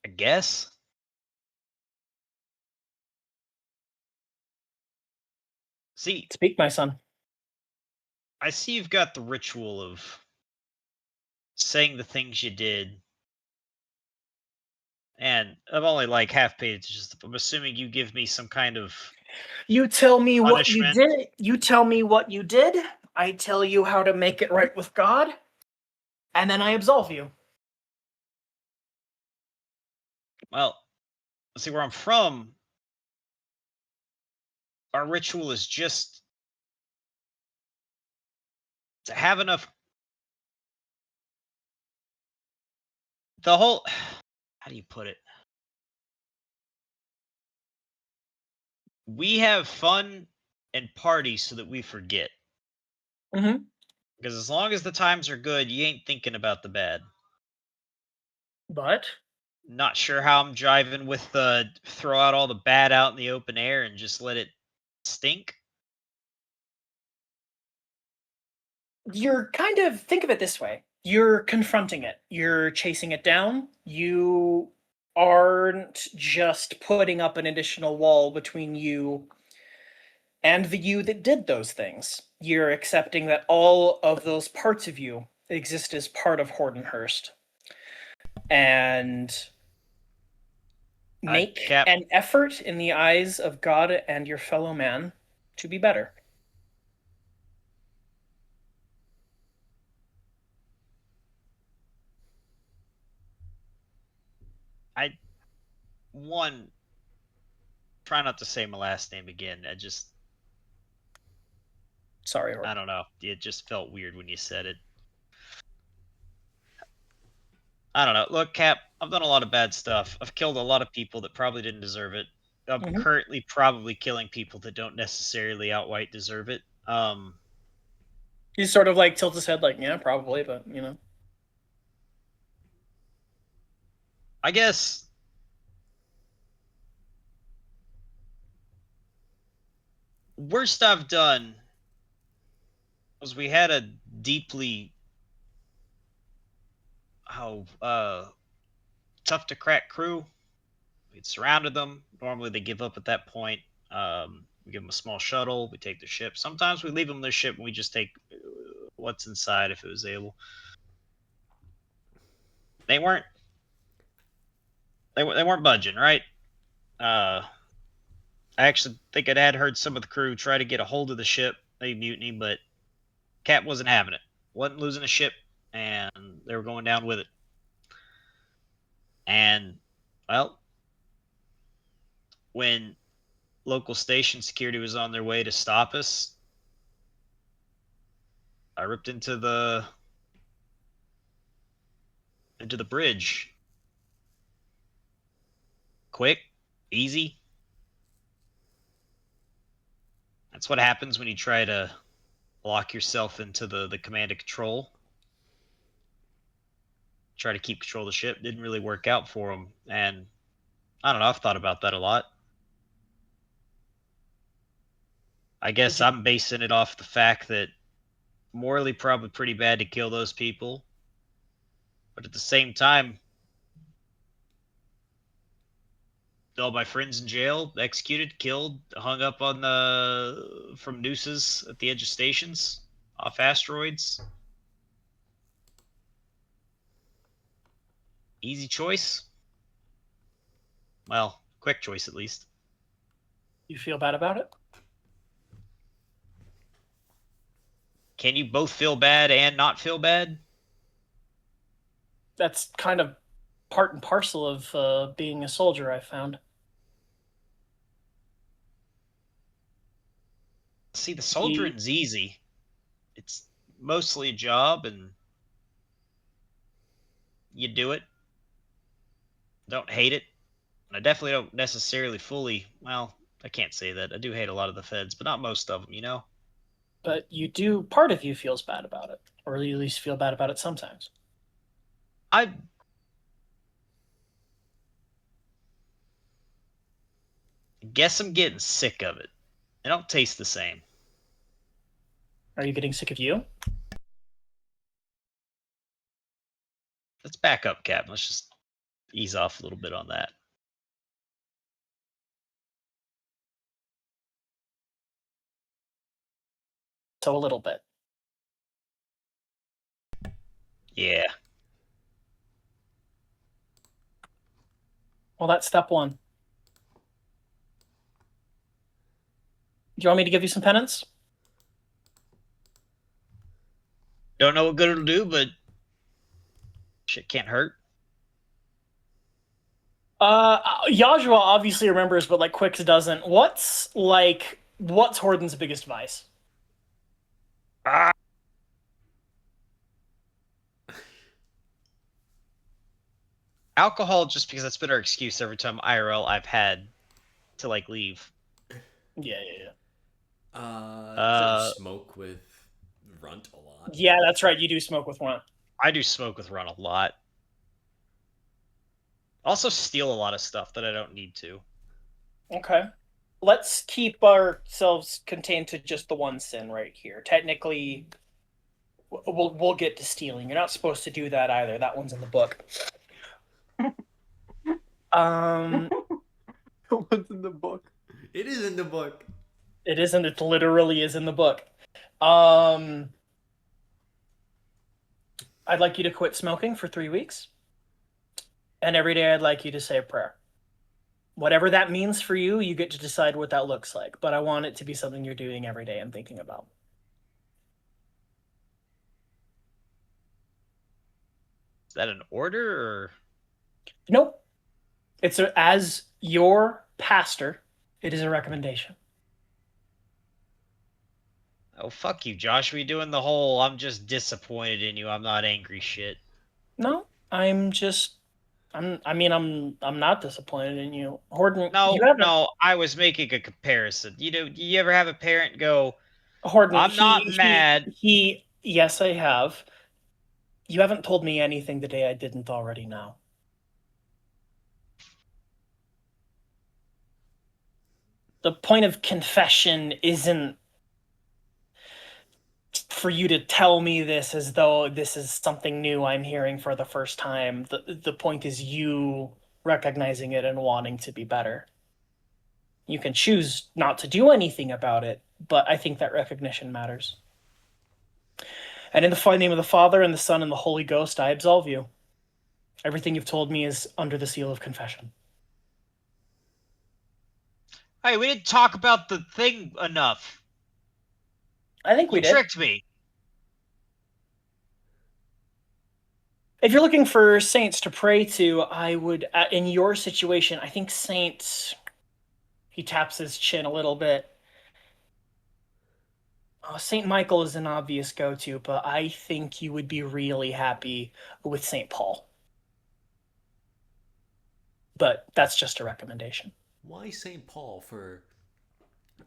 Speaker 2: I guess. See,
Speaker 5: Speak, my son.
Speaker 2: I see you've got the ritual of saying the things you did, and I'm only like half paid attention. I'm assuming you give me some kind of
Speaker 5: You tell me what you
Speaker 2: punishment.
Speaker 5: did. You tell me what you did. I tell you how to make it right with God. And then I absolve you.
Speaker 2: Well, see where I'm from. Our ritual is just to have enough. The whole. How do you put it? We have fun and party so that we forget.
Speaker 5: Mm-hmm.
Speaker 2: Because as long as the times are good, you ain't thinking about the bad.
Speaker 5: But
Speaker 2: Not sure how I'm driving with the throw out all the bad out in the open air and just let it stink.
Speaker 5: you're kind of, think of it this way. You're confronting it. You're chasing it down. You aren't just putting up an additional wall between you and the you that did those things. You're accepting that all of those parts of you exist as part of Hurst. And make
Speaker 2: Cap,
Speaker 5: an effort in the eyes of God and your fellow man to be better.
Speaker 2: one, try not to say my last name again.
Speaker 5: Sorry,
Speaker 2: I
Speaker 5: Hordon.
Speaker 2: don't know. It just felt weird when you said it. I don't know. Look, Cap, I've done a lot of bad stuff. I've killed a lot of people that probably didn't deserve it. I'm
Speaker 5: Mhm.
Speaker 2: currently probably killing people that don't necessarily outright deserve it.
Speaker 5: He sort of like tilts his head, like, yeah, probably, but you know.
Speaker 2: I guess worst I've done was we had a deeply tough to crack crew. We'd surrounded them. Normally they give up at that point. We give them a small shuttle. We take their ship. Sometimes we leave them their ship and we just take what's inside if it was able. They weren't. They weren't budging, right? I actually think I'd had heard some of the crew try to get a hold of the ship, a mutiny, but Cap wasn't having it. Wasn't losing a ship, and they were going down with it. And well, when local station security was on their way to stop us, I ripped into the bridge. Quick, easy. That's what happens when you try to lock yourself into the command and control. Try to keep control of the ship. Didn't really work out for them. And I don't know, I've thought about that a lot. I guess I'm basing it off the fact that morally probably pretty bad to kill those people. But at the same time, all my friends in jail, executed, killed, hung up on the from nooses at the edge of stations, off asteroids. Easy choice. Well, quick choice at least.
Speaker 5: You feel bad about it?
Speaker 2: Can you both feel bad and not feel bad?
Speaker 5: That's kind of part and parcel of being a soldier, I found.
Speaker 2: See, the soldiering's easy. It's mostly a job, and you do it. Don't hate it. And I definitely don't necessarily fully. Well, I can't say that. I do hate a lot of the feds, but not most of them. You know.
Speaker 5: But you do, part of you feels bad about it, or at least feel bad about it sometimes.
Speaker 2: I guess I'm getting sick of it. They don't taste the same.
Speaker 5: Are you getting sick of you?
Speaker 2: Let's back up, Cap. Let's just ease off a little bit on that.
Speaker 5: So a little bit.
Speaker 2: Yeah.
Speaker 5: Well, that's step one. Do you want me to give you some penance?
Speaker 2: Don't know what good it'll do, but shit can't hurt.
Speaker 5: Jozsua obviously remembers, but like Quix doesn't. What's Hordon's biggest vice?
Speaker 2: Alcohol, just because that's been our excuse every time IRL I've had to like leave.
Speaker 5: Yeah.
Speaker 1: Does it smoke with Runt a lot?
Speaker 5: Yeah, that's right. You do smoke with one.
Speaker 2: I do smoke with Run a lot. Also steal a lot of stuff that I don't need to.
Speaker 5: Okay. Let's keep ourselves contained to just the one sin right here. Technically, we'll get to stealing. You're not supposed to do that either. That one's in the book.
Speaker 4: What's in the book?
Speaker 1: It is in the book.
Speaker 5: It isn't. It literally is in the book. I'd like you to quit smoking for 3 weeks. And every day I'd like you to say a prayer. Whatever that means for you, you get to decide what that looks like. But I want it to be something you're doing every day and thinking about.
Speaker 2: Is that an order or?
Speaker 5: Nope. It's as your pastor, it is a recommendation.
Speaker 2: Oh, fuck you, Josh. We doing the whole I'm just disappointed in you, I'm not angry shit.
Speaker 5: No, I'm not disappointed in you. Hordon, you haven't.
Speaker 2: No, I was making a comparison. You know, do you ever have a parent go,
Speaker 5: Hordon,
Speaker 2: I'm not mad.
Speaker 5: Yes, I have. You haven't told me anything today I didn't already know. The point of confession isn't for you to tell me this as though this is something new I'm hearing for the first time. The point is you recognizing it and wanting to be better. You can choose not to do anything about it, but I think that recognition matters. And in the name of the Father, and the Son, and the Holy Ghost, I absolve you. Everything you've told me is under the seal of confession.
Speaker 2: Hey, we didn't talk about the thing enough.
Speaker 5: I think we
Speaker 2: You
Speaker 5: did.
Speaker 2: tricked me.
Speaker 5: If you're looking for saints to pray to, I would, in your situation, I think Saint... He taps his chin a little bit. St. Michael is an obvious go-to, but I think you would be really happy with St. Paul. But that's just a recommendation.
Speaker 1: Why St. Paul for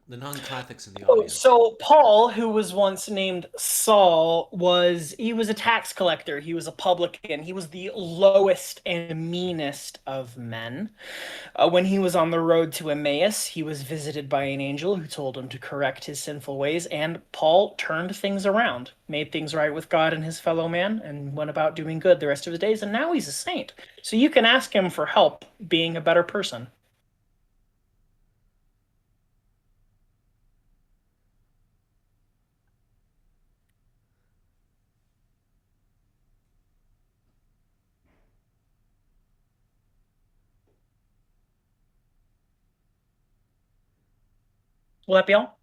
Speaker 1: the non-Catholics in the
Speaker 5: Oh,
Speaker 1: audience?
Speaker 5: so Paul, who was once named Saul, was a tax collector. He was a publican. He was the lowest and meanest of men. When he was on the road to Emmaus, he was visited by an angel who told him to correct his sinful ways, and Paul turned things around, made things right with God and his fellow man, and went about doing good the rest of his days, and now he's a saint. So you can ask him for help being a better person. Will that be all?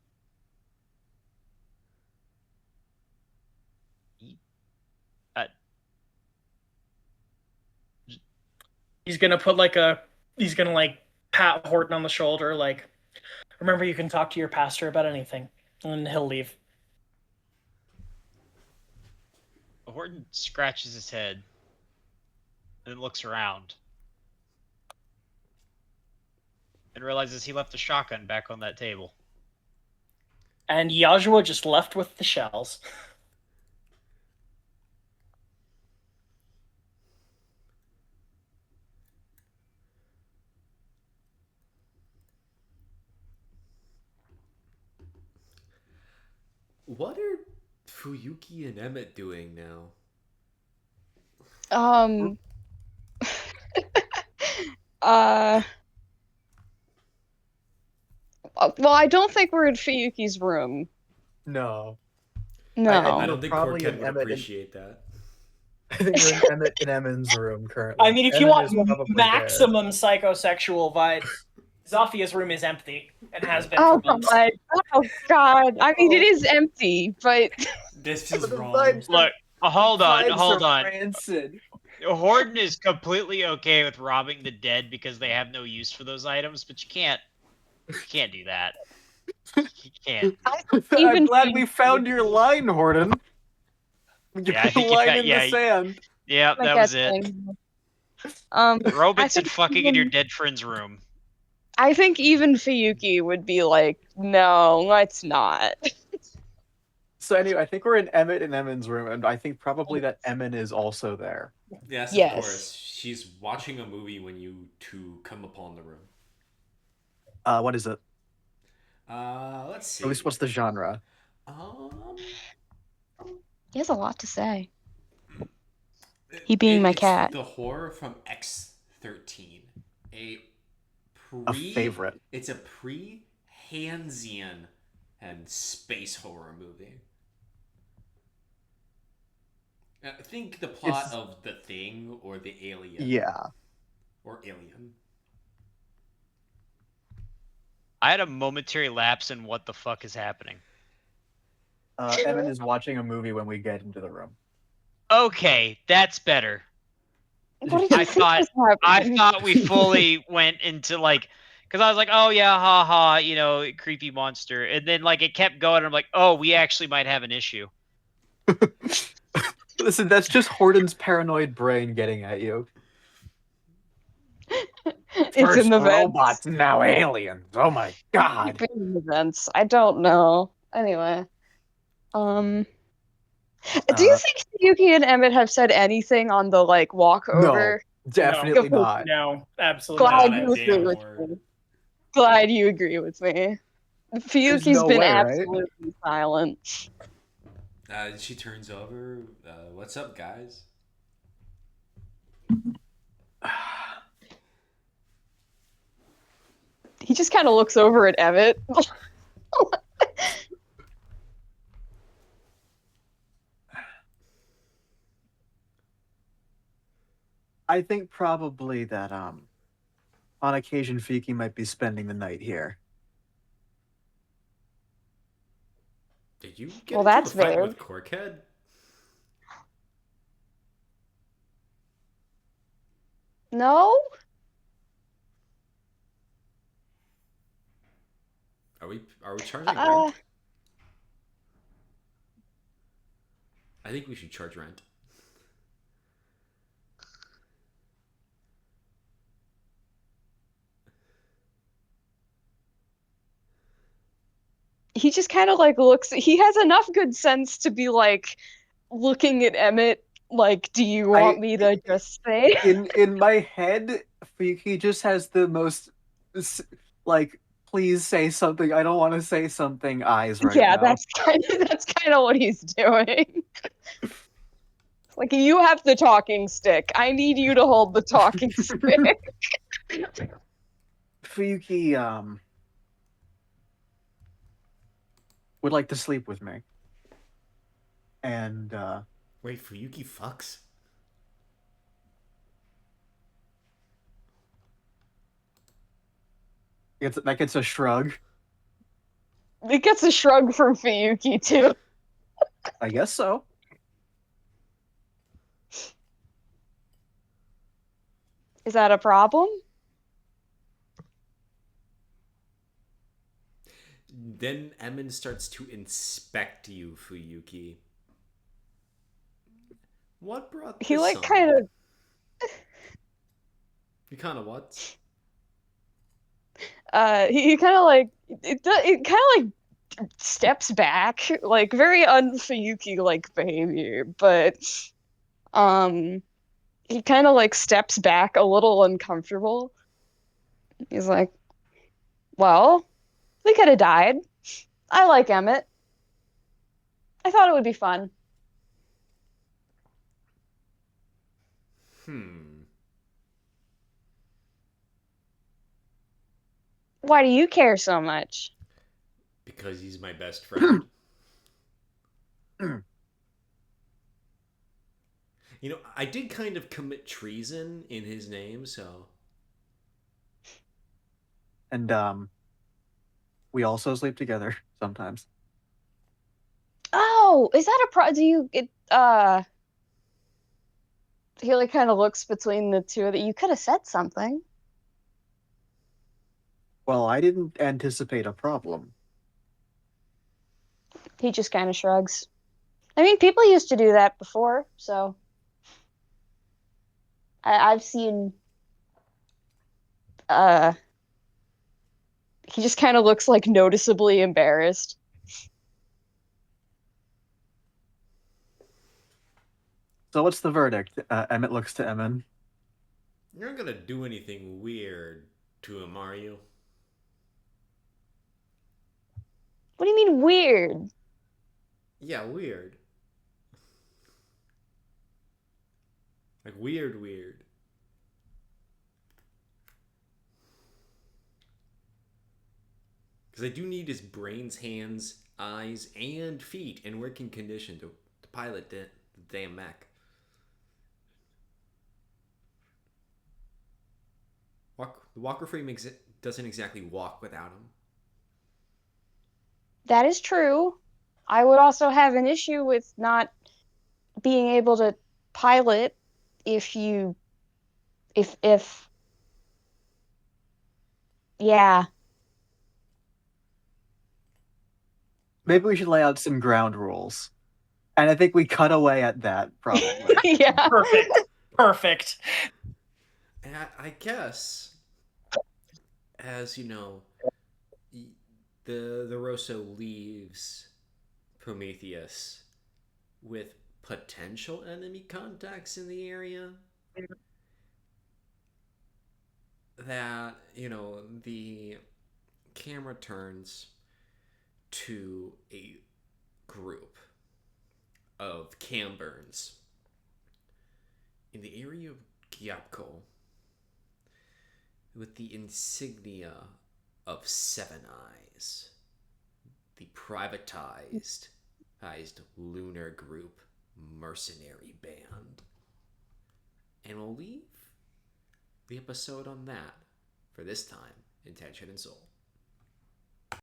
Speaker 5: He's gonna pat Hordon on the shoulder, like, remember you can talk to your pastor about anything, and he'll leave.
Speaker 2: Hordon scratches his head and then looks around and realizes he left the shotgun back on that table.
Speaker 5: And Jozsua just left with the shells.
Speaker 1: What are Fuyuki and Emet doing now?
Speaker 3: Well, I don't think we're in Fuyuki's room.
Speaker 4: No.
Speaker 3: No.
Speaker 1: I don't think
Speaker 4: Probably
Speaker 1: Corken
Speaker 4: an
Speaker 1: would
Speaker 4: Emet
Speaker 1: appreciate that.
Speaker 4: I think you're in Emet and Emin's room currently.
Speaker 5: I mean, if you
Speaker 4: Emin
Speaker 5: want
Speaker 4: is probably
Speaker 5: maximum psychosexual vibes, Zafia's room is empty and has been
Speaker 3: Oh
Speaker 5: for months.
Speaker 3: god. Oh god. I mean, it is empty, but
Speaker 1: This
Speaker 4: there.
Speaker 1: is
Speaker 4: The
Speaker 1: wrong.
Speaker 4: vibes are-
Speaker 2: Look, hold
Speaker 4: vibes are
Speaker 2: on.
Speaker 4: rancid.
Speaker 2: Hordon is completely okay with robbing the dead because they have no use for those items, but you can't do that. You can't.
Speaker 4: I'm
Speaker 3: Even
Speaker 4: glad we found your line, Hordon. You
Speaker 2: Yeah, I
Speaker 4: put the
Speaker 2: think you
Speaker 4: line
Speaker 2: fa-
Speaker 4: in
Speaker 2: yeah,
Speaker 4: the sand.
Speaker 2: Yeah,
Speaker 3: like
Speaker 2: that was it.
Speaker 3: I
Speaker 2: Robots and
Speaker 3: think
Speaker 2: fucking in
Speaker 3: even-
Speaker 2: your dead friend's room.
Speaker 3: I think even Fuyuki would be like, no, let's not.
Speaker 4: So anyway, I think we're in Emet and Emin's room, and I think probably that Emin is also there.
Speaker 1: Yes,
Speaker 3: Yes.
Speaker 1: of course. She's watching a movie when you two come upon the room.
Speaker 4: What is it?
Speaker 1: Let's see.
Speaker 4: At least what's the genre?
Speaker 3: He has a lot to say. He being my
Speaker 1: it's
Speaker 3: cat.
Speaker 1: The horror from X13. A
Speaker 4: favorite.
Speaker 1: It's a pre-Hansian and space horror movie. Think the plot of The Thing or The Alien.
Speaker 4: Yeah.
Speaker 1: Or Alien.
Speaker 2: I had a momentary lapse in what the fuck is happening.
Speaker 4: Emin is watching a movie when we get into the room.
Speaker 2: Okay, that's better.
Speaker 3: What did you
Speaker 2: I
Speaker 3: think
Speaker 2: thought
Speaker 3: was
Speaker 2: I
Speaker 3: happening?
Speaker 2: thought we fully went into like, because I was like, oh yeah, ha ha, creepy monster, and then like it kept going. I'm like, oh, we actually might have an issue.
Speaker 4: Listen, that's just Hordon's paranoid brain getting at you.
Speaker 3: It's in the vents.
Speaker 4: robots, now aliens. Oh my god.
Speaker 3: It's in the vents. I don't know. Anyway, do you think Yuki and Emmett have said anything on the like walk
Speaker 4: No,
Speaker 3: over?
Speaker 4: definitely
Speaker 3: No.
Speaker 4: not.
Speaker 5: No, absolutely
Speaker 3: Glad
Speaker 5: not.
Speaker 3: you agree
Speaker 1: damn
Speaker 3: with
Speaker 1: word.
Speaker 3: me. Glad you agree with me. Fuyuki's
Speaker 4: no
Speaker 3: been
Speaker 4: way, right?
Speaker 3: absolutely silent.
Speaker 1: She turns over. What's up, guys?
Speaker 3: He just kind of looks over at Emmett.
Speaker 4: I think probably that on occasion Fuyuki might be spending the night here.
Speaker 1: Did you get
Speaker 3: Well,
Speaker 1: into
Speaker 3: that's
Speaker 1: a fight
Speaker 3: vague.
Speaker 1: with Corkhead?
Speaker 3: No?
Speaker 1: Are we charging rent?
Speaker 3: Uh,
Speaker 1: I think we should charge rent.
Speaker 3: he just kind of like looks. He has enough good sense to be like looking at Emmett. Like, do you want me to just say?
Speaker 4: In my head, Fuyuki just has the most like, please say something. I don't want to say something. Eyes right
Speaker 3: Yeah,
Speaker 4: now.
Speaker 3: that's kind of what he's doing. Like, you have the talking stick. I need you to hold the talking stick.
Speaker 4: Fuyuki would like to sleep with me. And
Speaker 1: Wait, Fuyuki fucks?
Speaker 4: that gets a shrug.
Speaker 3: It gets a shrug from Fuyuki too.
Speaker 4: I guess so.
Speaker 3: Is that a problem?
Speaker 1: Then Emin starts to inspect you, Fuyuki. What brought this
Speaker 3: He like
Speaker 1: on?
Speaker 3: kind of
Speaker 1: You kind of what?
Speaker 3: he kind of like it kind of like steps back, like very un-Fuyuki like behavior, but he kind of like steps back a little uncomfortable. He's like, well, we could have died. I like Emmett. I thought it would be fun. Why do you care so much?
Speaker 1: Because he's my best friend. You know, I did kind of commit treason in his name, so.
Speaker 4: And we also sleep together sometimes.
Speaker 3: Oh, is that a do you he like kind of looks between the two of you. You could have said something.
Speaker 4: Well, I didn't anticipate a problem.
Speaker 3: He just kind of shrugs. I mean, people used to do that before, so I've seen he just kind of looks like noticeably embarrassed.
Speaker 4: So what's the verdict? Emmett looks to Emin.
Speaker 1: You're not gonna do anything weird to him, are you?
Speaker 3: What do you mean weird?
Speaker 1: Yeah, weird. Like weird. Because I do need his brains, hands, eyes, and feet in working condition to pilot the damn mech. The walker frame doesn't exactly walk without him.
Speaker 3: That is true. I would also have an issue with not being able to pilot if you if yeah.
Speaker 4: Maybe we should lay out some ground rules. And I think we cut away at that, probably.
Speaker 3: Yeah.
Speaker 5: Perfect.
Speaker 1: And I guess, as you know, the Rosso leaves Prometheus with potential enemy contacts in the area. That, the camera turns to a group of Camburns in the area of Gyapko with the insignia of Seven Eyes, the privatized lunar group mercenary band. And we'll leave the episode on that for this time in Tension and Soul.